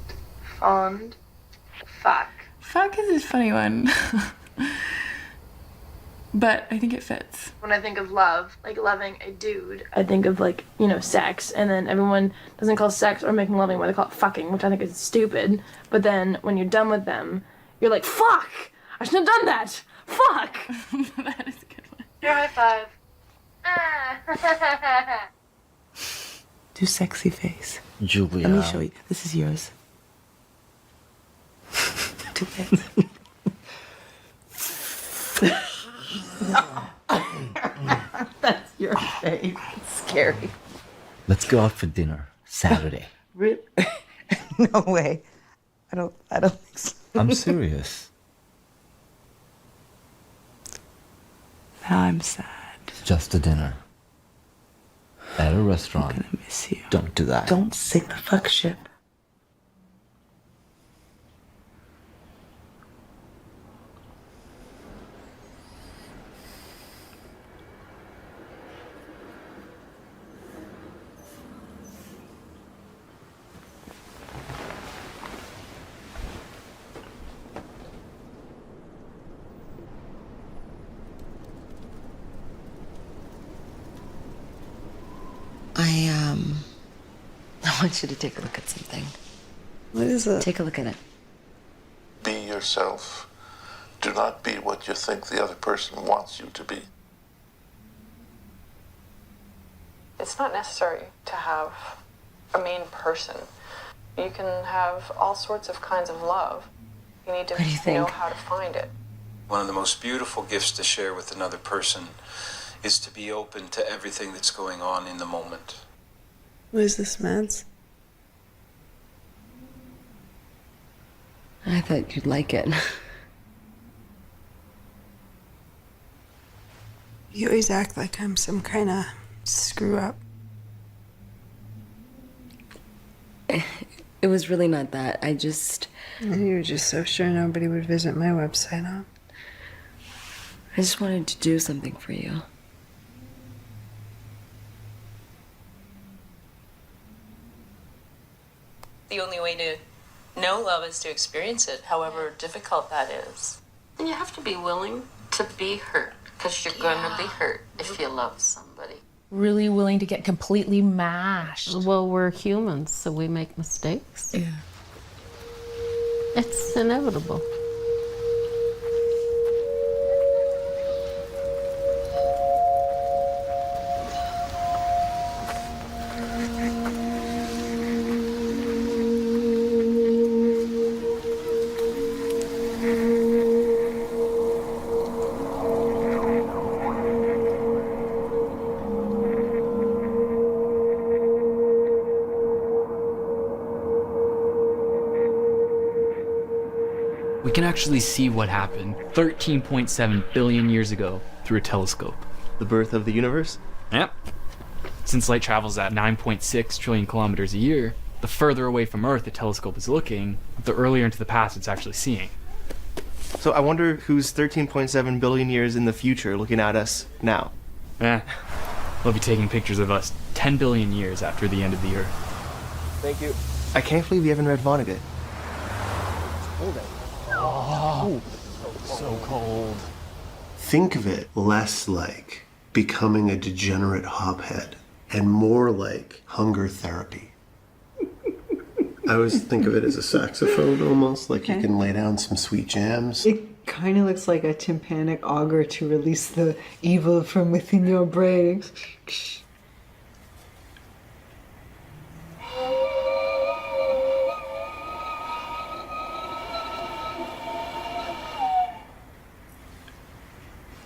fond, fuck. Fuck is a funny one. But I think it fits. When I think of love, like loving a dude, I think of like, you know, sex, and then everyone doesn't call sex or making loving what they call it fucking, which I think is stupid. But then when you're done with them, you're like, fuck! I shouldn't have done that! Fuck! That is a good one. Your high five. Ah. Do sexy face. Julia. Let me show you. This is yours. Do it. That's your face. It's scary. Let's go out for dinner Saturday. Really? No way. I don't think so. I'm serious. Now I'm sad. Just a dinner. At a restaurant. I'm gonna miss you. Don't do that. Don't sink the fuck ship. I want you to take a look at something. What is it? Take a look at it. Be yourself. Do not be what you think the other person wants you to be. It's not necessary to have a main person. You can have all sorts of kinds of love. You need to know how to find it. One of the most beautiful gifts to share with another person is to be open to everything that's going on in the moment. What is this, Mads? I thought you'd like it. You always act like I'm some kind of screw up. It was really not that. You were just so sure nobody would visit my website, huh? I just wanted to do something for you. The only way to know love is to experience it, however difficult that is. And you have to be willing to be hurt, because you're gonna be hurt if you love somebody. Really willing to get completely mashed. Well, we're humans, so we make mistakes. Yeah. It's inevitable. We can actually see what happened 13.7 billion years ago through a telescope. The birth of the universe? Yep. Since light travels at 9.6 trillion kilometers a year, the further away from Earth the telescope is looking, the earlier into the past it's actually seeing. So I wonder who's 13.7 billion years in the future looking at us now. We'll be taking pictures of us 10 billion years after the end of the Earth. Thank you. I can't believe you haven't read Vonnegut. Oh, so cold. Think of it less like becoming a degenerate hophead and more like hunger therapy. I always think of it as a saxophone almost, like you can lay down some sweet jams. It kind of looks like a tympanic auger to release the evil from within your brain.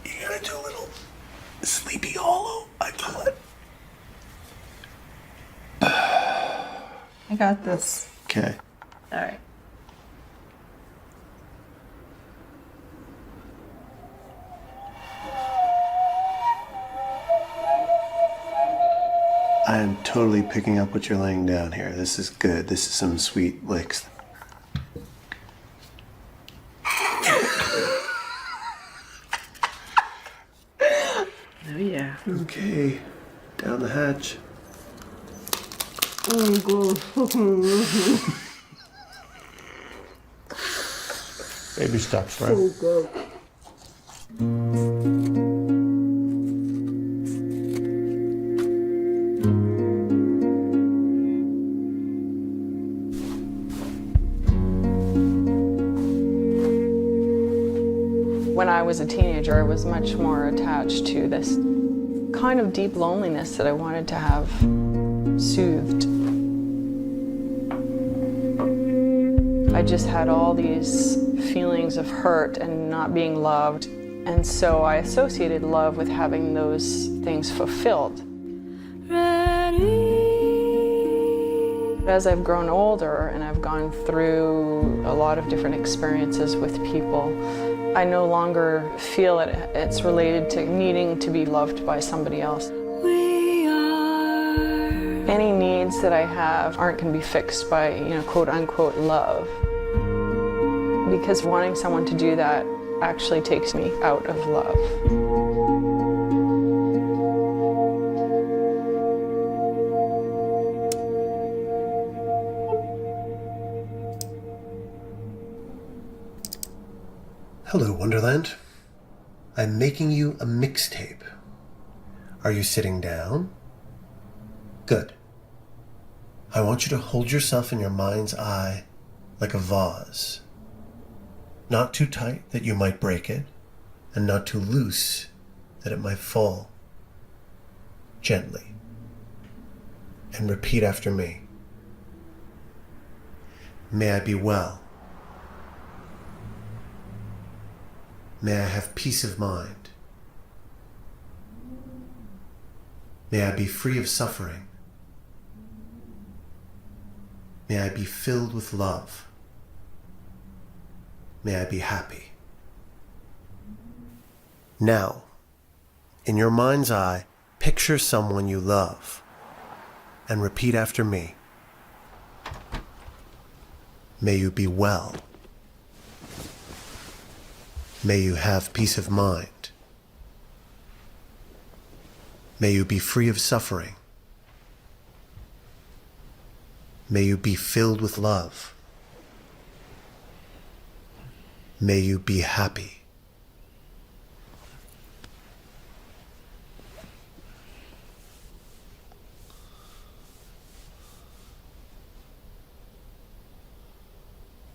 You gotta do a little Sleepy Hollow, I call it. I got this. Okay. All right. I am totally picking up what you're laying down here. This is good. This is some sweet licks. Oh, yeah. Okay. Down the hatch. Baby steps, right? When I was a teenager, I was much more attached to this kind of deep loneliness that I wanted to have soothed. I just had all these feelings of hurt and not being loved, and so I associated love with having those things fulfilled. Ready As I've grown older and I've gone through a lot of different experiences with people, I no longer feel it's related to needing to be loved by somebody else. Any needs that I have aren't going to be fixed by, quote unquote love. Because wanting someone to do that actually takes me out of love. Hello, Wonderland. I'm making you a mixtape. Are you sitting down? Good. I want you to hold yourself in your mind's eye like a vase. Not too tight that you might break it, and not too loose that it might fall. Gently. And repeat after me. May I be well. May I have peace of mind. May I be free of suffering. May I be filled with love. May I be happy. Now, in your mind's eye, picture someone you love and repeat after me. May you be well. May you have peace of mind. May you be free of suffering. May you be filled with love. May you be happy.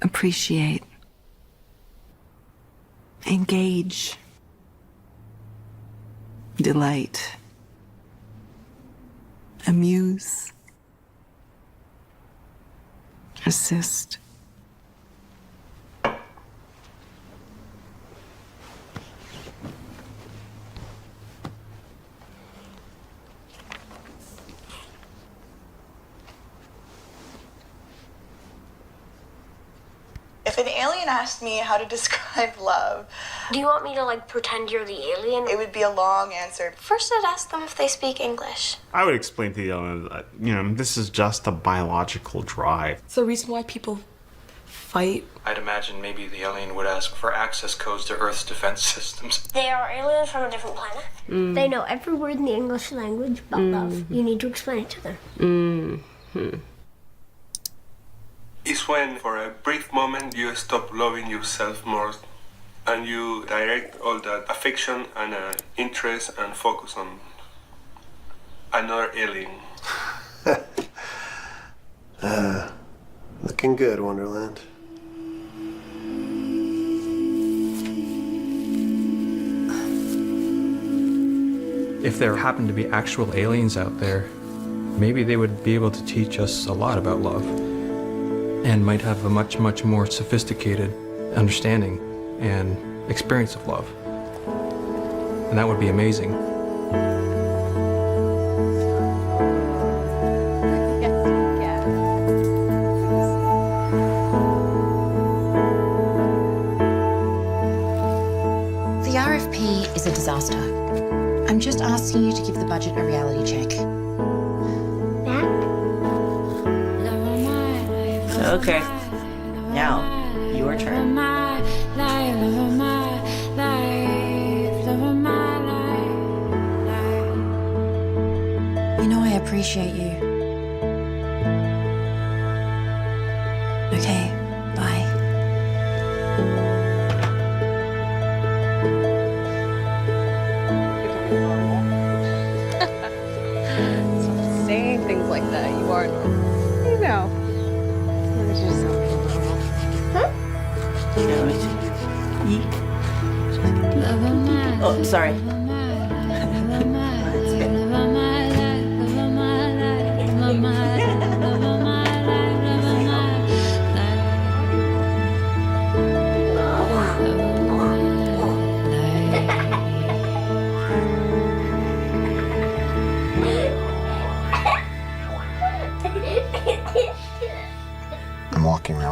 Appreciate. Engage. Delight. Amuse. Assist. If an alien asked me how to describe love, Do you want me to pretend you're the alien? it would be a long answer. First, I'd ask them if they speak English. I would explain to the alien that, this is just a biological drive. It's the reason why people fight. I'd imagine maybe the alien would ask for access codes to Earth's defense systems. They are aliens from a different planet. They know every word in the English language about love. You need to explain it to them. It's when, for a brief moment, you stop loving yourself more and you direct all that affection and interest and focus on another alien. Looking good, Wonderland. If there happened to be actual aliens out there, maybe they would be able to teach us a lot about love and might have a much, much more sophisticated understanding and experience of love. And that would be amazing. The RFP is a disaster. I'm just asking you to give the budget a reality check. Okay. Now, your turn. You know I appreciate you. Okay, bye. Saying things like that, you are normal. You know. It's just so normal. Oh, sorry.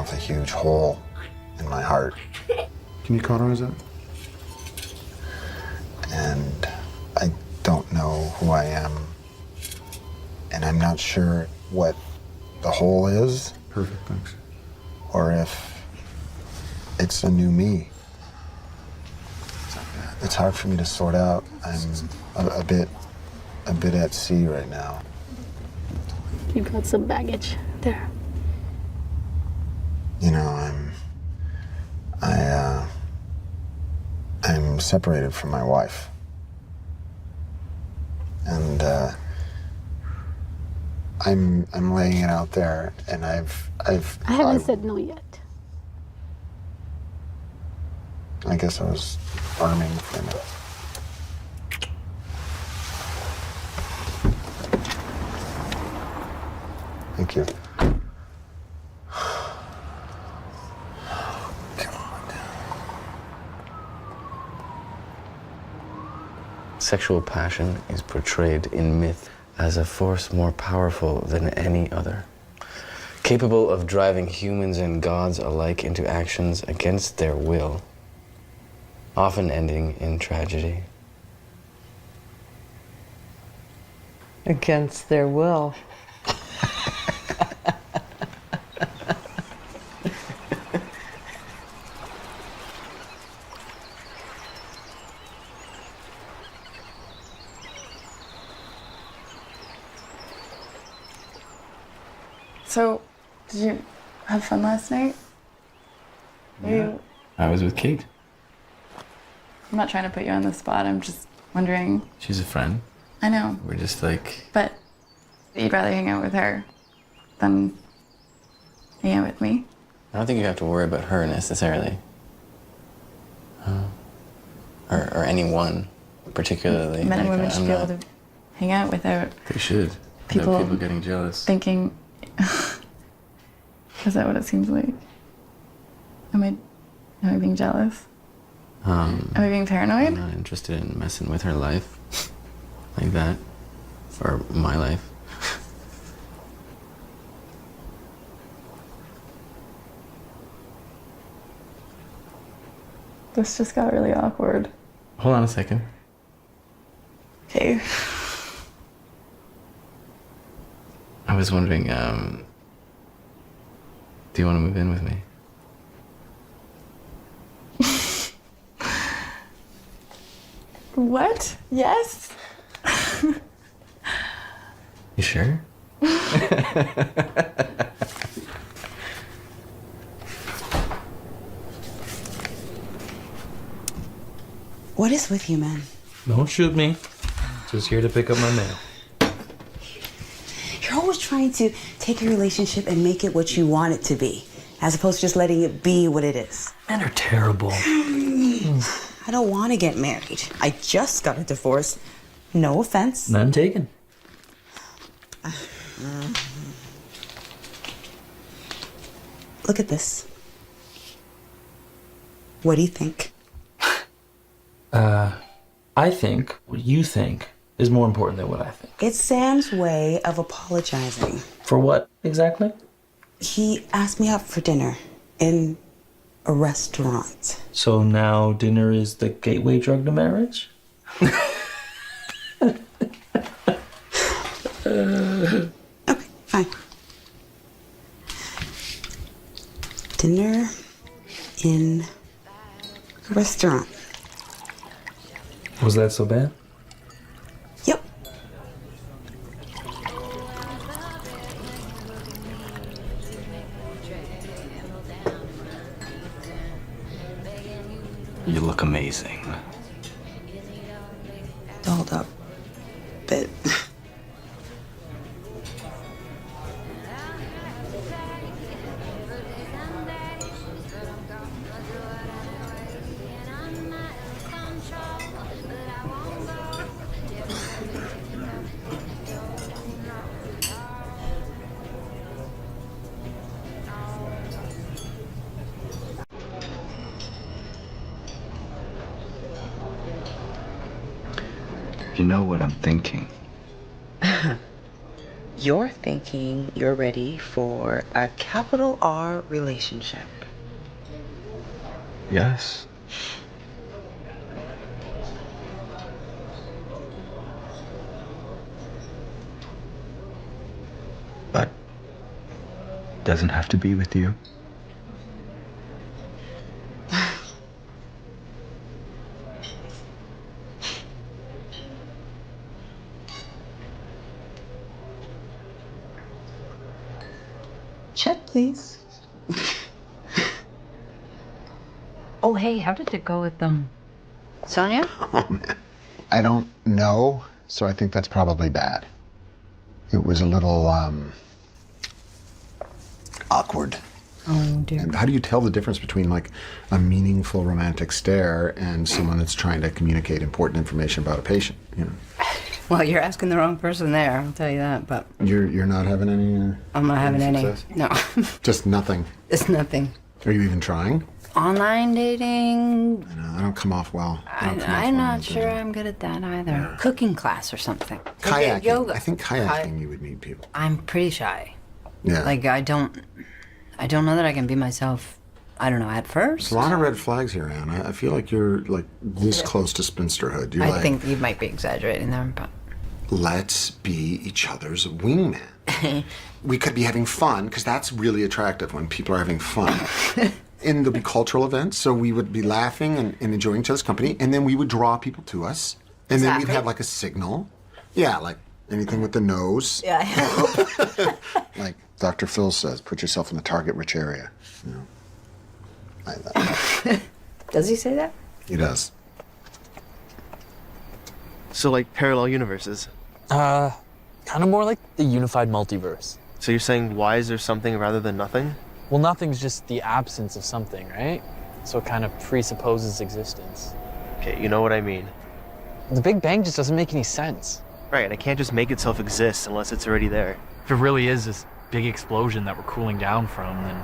off a huge hole in my heart. Can you cauterize that? And I don't know who I am. And I'm not sure what the hole is. Perfect, thanks. Or if it's a new me. It's hard for me to sort out. I'm a bit at sea right now. You've got some baggage there. You know, I'm separated from my wife. And I'm laying it out there, and I haven't said no yet. I guess I was farming for a minute. Thank you. Sexual passion is portrayed in myth as a force more powerful than any other, capable of driving humans and gods alike into actions against their will, often ending in tragedy. Against their will. So, did you have fun last night? Yeah. I was with Kate. I'm not trying to put you on the spot. I'm just wondering. She's a friend. I know. We're just like... But you'd rather hang out with her than hang out with me? I don't think you have to worry about her necessarily. Or anyone particularly. Men and Like, women should I'm be not- able to hang out without They should. people, Without people getting jealous. thinking. Is that what it seems like? Am I being jealous? Am I being paranoid? I'm not interested in messing with her life like that. Or my life. This just got really awkward. Hold on a second. Okay. I was wondering, do you want to move in with me? What? Yes? You sure? What is with you, man? Don't shoot me. Just here to pick up my mail. You're always trying to take a relationship and make it what you want it to be, as opposed to just letting it be what it is. Men are terrible. I don't want to get married. I just got a divorce. No offense. None taken. Look at this. What do you think? I think what you think is more important than what I think. It's Sam's way of apologizing. For what exactly? He asked me out for dinner in a restaurant. So now dinner is the gateway drug to marriage? Okay, fine. Dinner in a restaurant. Was that so bad? Yep. You look amazing. Dolled up. Bit. You know what I'm thinking? You're thinking you're ready for a capital R relationship. Yes. But doesn't have to be with you. Check, please. Oh, hey, how did it go with Sonia? Oh, man. I don't know, so I think that's probably bad. It was a little, awkward. Oh, dear. And how do you tell the difference between, like, a meaningful romantic stare and someone that's trying to communicate important information about a patient, you know? Well, you're asking the wrong person there, I'll tell you that, but... You're not having any, I'm not having any. success? No. Just nothing? It's nothing. Are you even trying? Online dating... I don't come off well. I'm not sure I'm good at that either. Yeah. Cooking class or something. Kayaking. Yoga. I think kayaking you would meet people. I'm pretty shy. Yeah. Like, I don't know that I can be myself, I don't know, at first. There's a lot of red flags here, Anne. I feel like you're, like, this close to spinsterhood. You're I like, think you might be exaggerating there, but... let's be each other's wingman. We could be having fun, because that's really attractive when people are having fun. And there'll be cultural events, so we would be laughing and enjoying each other's company, and then we would draw people to us. And then we'd have, like, a signal. Yeah, like anything with the nose. Yeah. Like Dr. Phil says, put yourself in the target-rich area. You know, like that. Does he say that? He does. So, like, parallel universes? Kind of more like the unified multiverse. So you're saying why is there something rather than nothing? Well, nothing's just the absence of something, right? So it kind of presupposes existence. Okay, you know what I mean. The Big Bang just doesn't make any sense. Right, and it can't just make itself exist unless it's already there. If it really is this big explosion that we're cooling down from, then...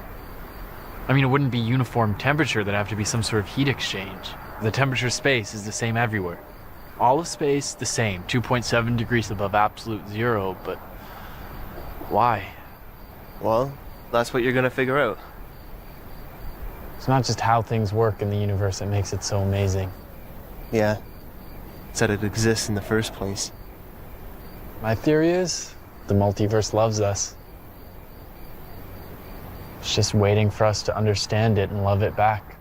I mean, it wouldn't be uniform temperature, there'd have to be some sort of heat exchange. The temperature of space is the same everywhere. All of space, the same, 2.7 degrees above absolute zero, but why? Well, that's what you're gonna figure out. It's not just how things work in the universe that makes it so amazing. Yeah. It's that it exists in the first place. My theory is, the multiverse loves us. It's just waiting for us to understand it and love it back.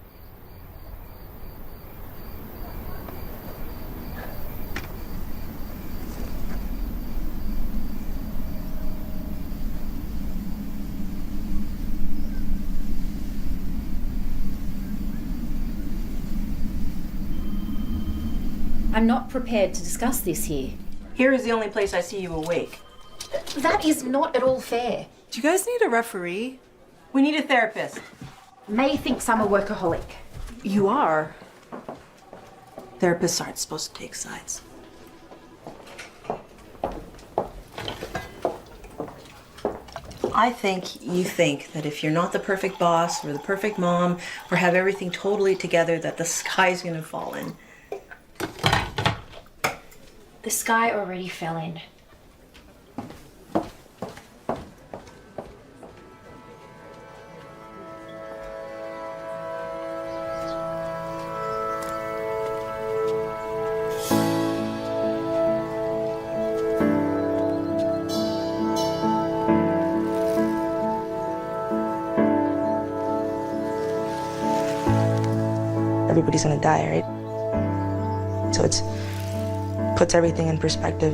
I'm not prepared to discuss this here. Here is the only place I see you awake. That is not at all fair. Do you guys need a referee? We need a therapist. May thinks I'm a workaholic. You are. Therapists aren't supposed to take sides. I think you think that if you're not the perfect boss or the perfect mom or have everything totally together, that the sky's gonna fall in. The sky already fell in. Everybody's gonna die, right? So it's puts everything in perspective.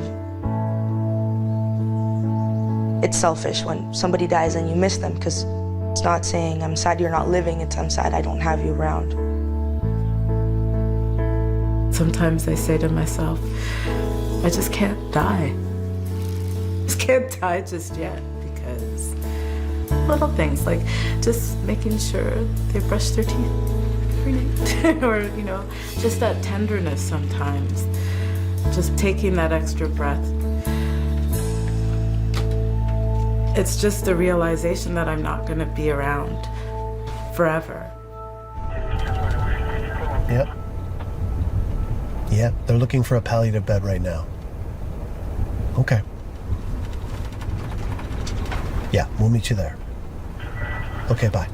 It's selfish when somebody dies and you miss them, because it's not saying I'm sad you're not living, it's I'm sad I don't have you around. Sometimes I say to myself, I just can't die. Just can't die just yet, because little things like just making sure they brush their teeth every night or, you know, just that tenderness sometimes. Just taking that extra breath. It's just the realization that I'm not gonna be around forever. Yep. Yep, they're looking for a palliative bed right now. Okay. Yeah, we'll meet you there. Okay, bye.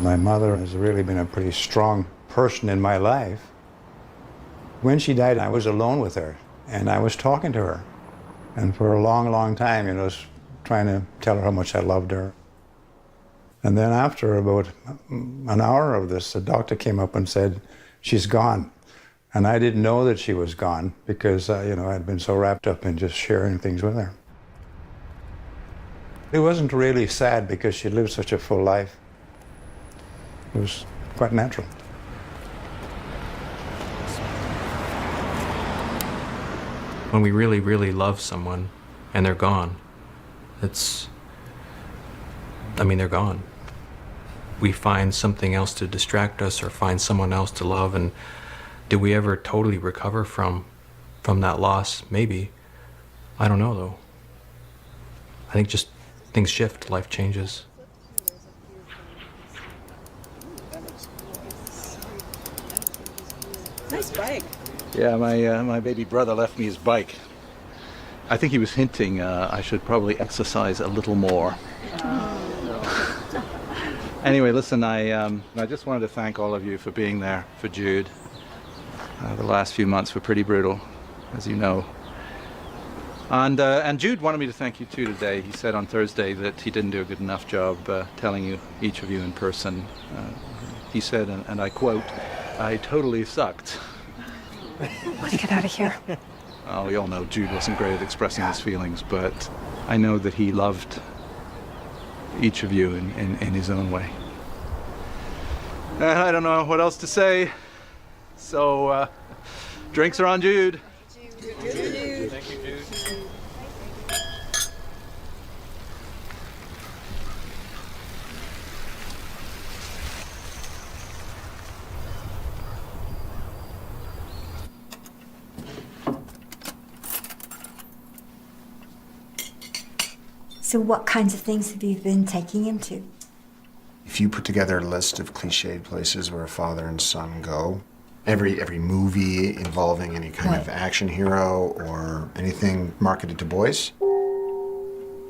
My mother has really been a pretty strong person in my life. When she died, I was alone with her, and I was talking to her. And for a long, long time, I was trying to tell her how much I loved her. And then after about an hour of this, the doctor came up and said, she's gone. And I didn't know that she was gone because, I'd been so wrapped up in just sharing things with her. It wasn't really sad because she lived such a full life. It was quite natural. When we really, really love someone and they're gone, they're gone. We find something else to distract us or find someone else to love, and do we ever totally recover from that loss? Maybe. I don't know, though. I think just things shift, life changes. Nice bike. Yeah, my baby brother left me his bike. I think he was hinting I should probably exercise a little more. Anyway, listen, I just wanted to thank all of you for being there for Jude. The last few months were pretty brutal, as you know. And Jude wanted me to thank you too today. He said on Thursday that he didn't do a good enough job telling you, each of you in person. He said, and I quote, "I totally sucked." Let's get out of here. Well, we all know Jude wasn't great at expressing his feelings, but I know that he loved each of you in his own way. And I don't know what else to say, so drinks are on Jude. Thank you, Jude. So what kinds of things have you been taking him to? If you put together a list of cliched places where a father and son go, every movie involving any kind of action hero or anything marketed to boys,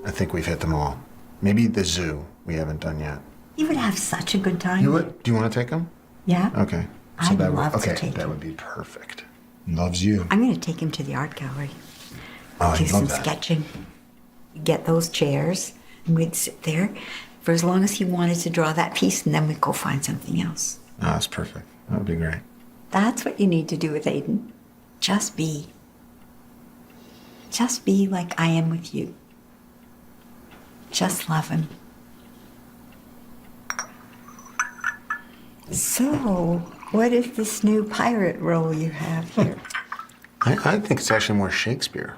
I think we've hit them all. Maybe the zoo we haven't done yet. He would have such a good time. You would? Do you want to take him? Yeah. Okay. I'd love to take that him. would be perfect. He loves you. I'm going to take him to the art gallery. Oh, Do I some love that. sketching. Get those chairs, and we'd sit there for as long as he wanted to draw that piece, and then we'd go find something else. Oh, that's perfect. That would be great. That's what you need to do with Aiden. Just be. Just be like I am with you. Just love him. So, what is this new pirate role you have here? I think it's actually more Shakespeare.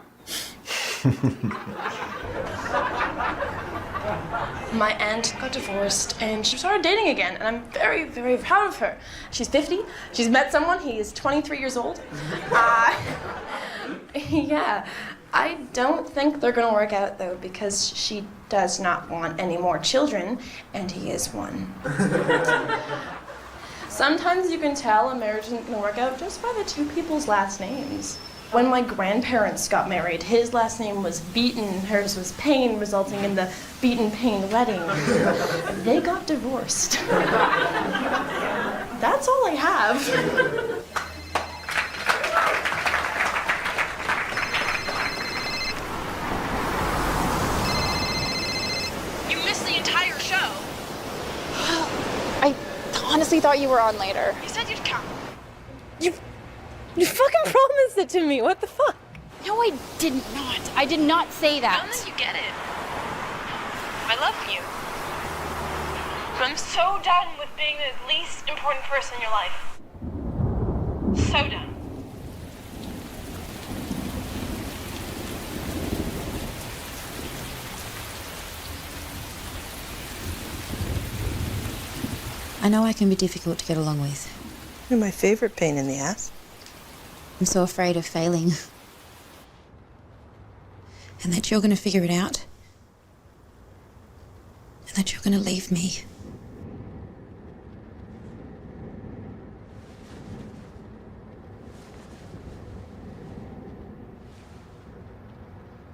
My aunt got divorced and she started dating again, and I'm very, very proud of her. She's 50, she's met someone, he is 23 years old. Yeah, I don't think they're gonna work out though, because she does not want any more children, and he is one. Sometimes you can tell a marriage isn't gonna work out just by the two people's last names. When my grandparents got married, his last name was Beaton, hers was Payne, resulting in the Beaton-Payne wedding. They got divorced. That's all I have. You missed the entire show. I honestly thought you were on later. You said you'd come. You fucking promised it to me. What the fuck? No, I did not. I did not say that. I don't think you get it. I love you. But I'm so done with being the least important person in your life. So done. I know I can be difficult to get along with. You're my favorite pain in the ass. I'm so afraid of failing. And that you're going to figure it out. And that you're going to leave me.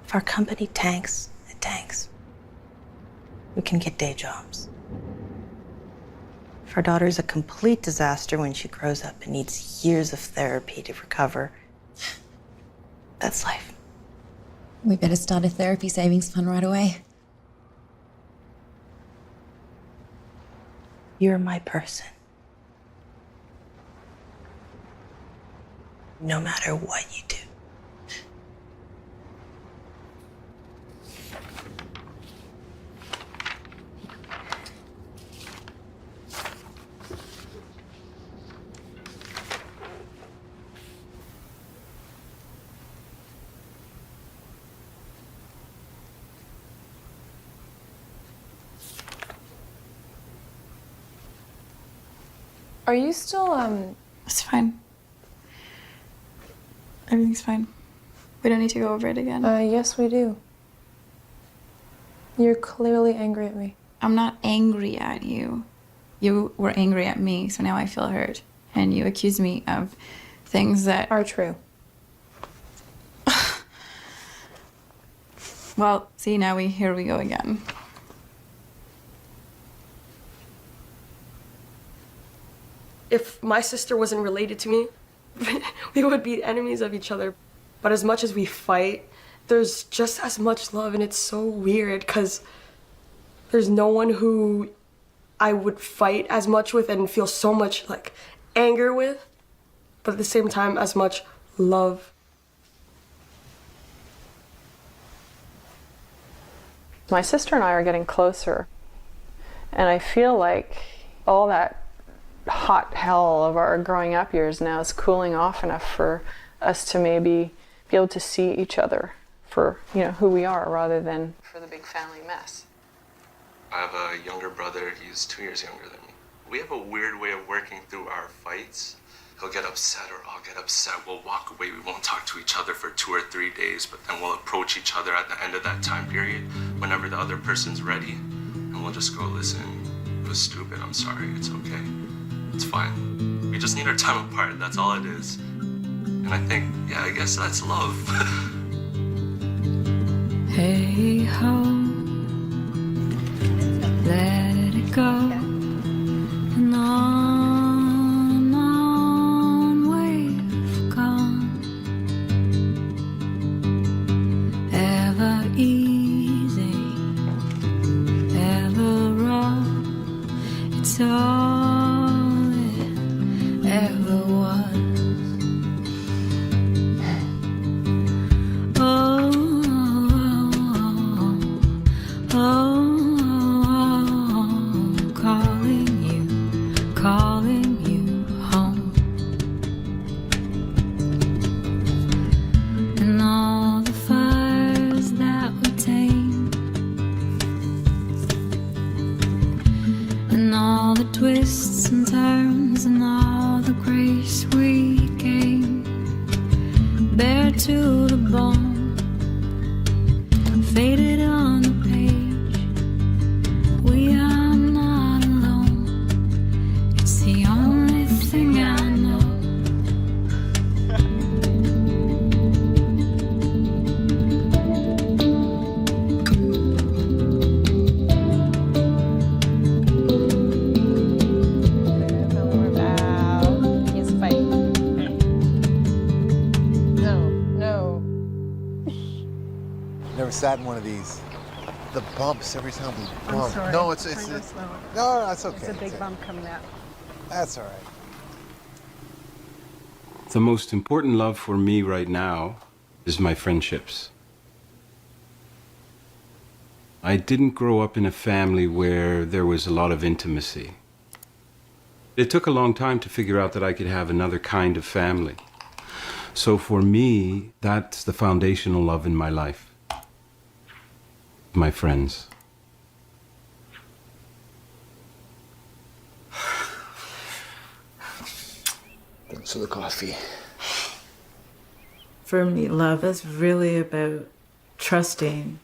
If our company tanks, it tanks. We can get day jobs. If our daughter's a complete disaster when she grows up and needs years of therapy to recover, that's life. We better start a therapy savings fund right away. You're my person. No matter what you do. Are you still, It's fine. Everything's fine. We don't need to go over it again. Yes, we do. You're clearly angry at me. I'm not angry at you. You were angry at me, so now I feel hurt. And you accuse me of things that are true. Well, see, here we go again. If my sister wasn't related to me, we would be enemies of each other. But as much as we fight, there's just as much love, and it's so weird because there's no one who I would fight as much with and feel so much like anger with, but at the same time as much love. My sister and I are getting closer, and I feel like all that hot hell of our growing up years now is cooling off enough for us to maybe be able to see each other for, who we are rather than for the big family mess. I have a younger brother. He's 2 years younger than me. We have a weird way of working through our fights. He'll get upset or I'll get upset. We'll walk away. We won't talk to each other for 2 or 3 days, but then we'll approach each other at the end of that time period whenever the other person's ready. And we'll just go, listen, it was stupid. I'm sorry. It's okay. It's fine. We just need our time apart. That's all it is. And I think, I guess that's love. Hey ho, let it go, and on we've gone. Ever easy, ever rough, it's all it ever was. Calling you home. And all the fires that we tamed, and all the twists and turns, and all the grace we gained, bare to the bone, faded on the page. We are not alone. It's the only thing I know. He's fighting. No. Never sat in one of these. The bumps every time we bump. I'm sorry. No, it's slower. no, that's okay. It's a big bump coming up. That's all right. The most important love for me right now is my friendships. I didn't grow up in a family where there was a lot of intimacy. It took a long time to figure out that I could have another kind of family. So for me, that's the foundational love in my life. My friends. Thanks for the coffee. For me, love is really about trusting,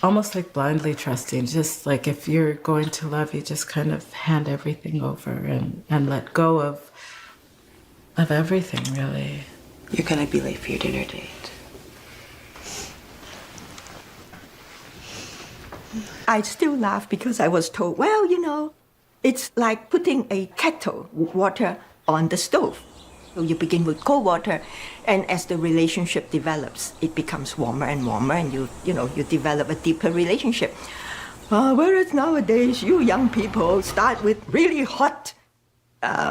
almost like blindly trusting. Just like if you're going to love, you just kind of hand everything over and let go of everything, really. You're gonna be late for your dinner date. I still laugh because I was told, well, you know, it's like putting a kettle water on the stove. So you begin with cold water, and as the relationship develops, it becomes warmer and warmer, and you develop a deeper relationship. Whereas nowadays, you young people start with really hot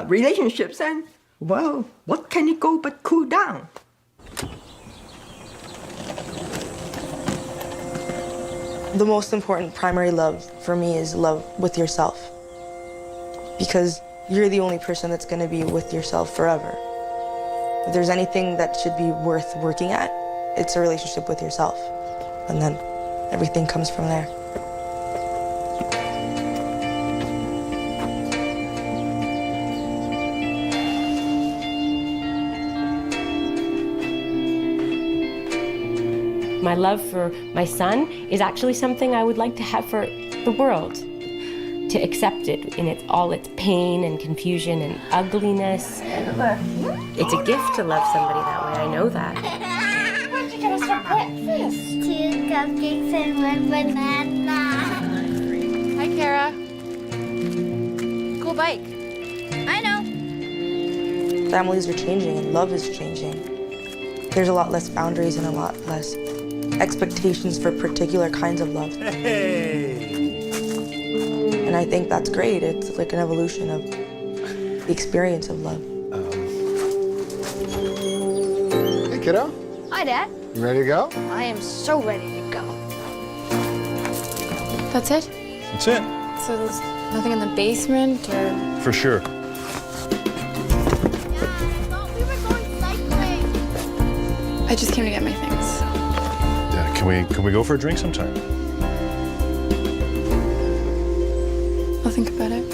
relationships, and well, what can it go but cool down? The most important primary love for me is love with yourself. Because you're the only person that's going to be with yourself forever. If there's anything that should be worth working at, it's a relationship with yourself. And then everything comes from there. My love for my son is actually something I would like to have for the world. To accept it in all its pain and confusion and ugliness. It's a gift to love somebody that way, I know that. What did you get us for breakfast? 2 cupcakes and 1 banana. Hi, Kara. Cool bike. I know. Families are changing and love is changing. There's a lot less boundaries and a lot less expectations for particular kinds of love. And I think that's great. It's like an evolution of the experience of love. Hey, kiddo. Hi, Dad. You ready to go? I am so ready to go. That's it? That's it. So there's nothing in the basement or... For sure. I just came to get my things. Yeah, can we go for a drink sometime? I'll think about it.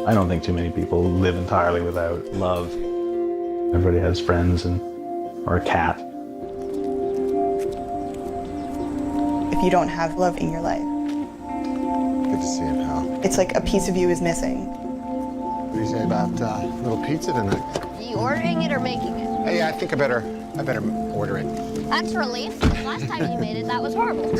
I don't think too many people live entirely without love. Everybody has friends or a cat. If you don't have love in your life, Good to see you, pal. it's like a piece of you is missing. What do you say about a little pizza tonight? Are you ordering it or making it? Hey, I think I better order it. That's a relief. Last time you made it, that was horrible.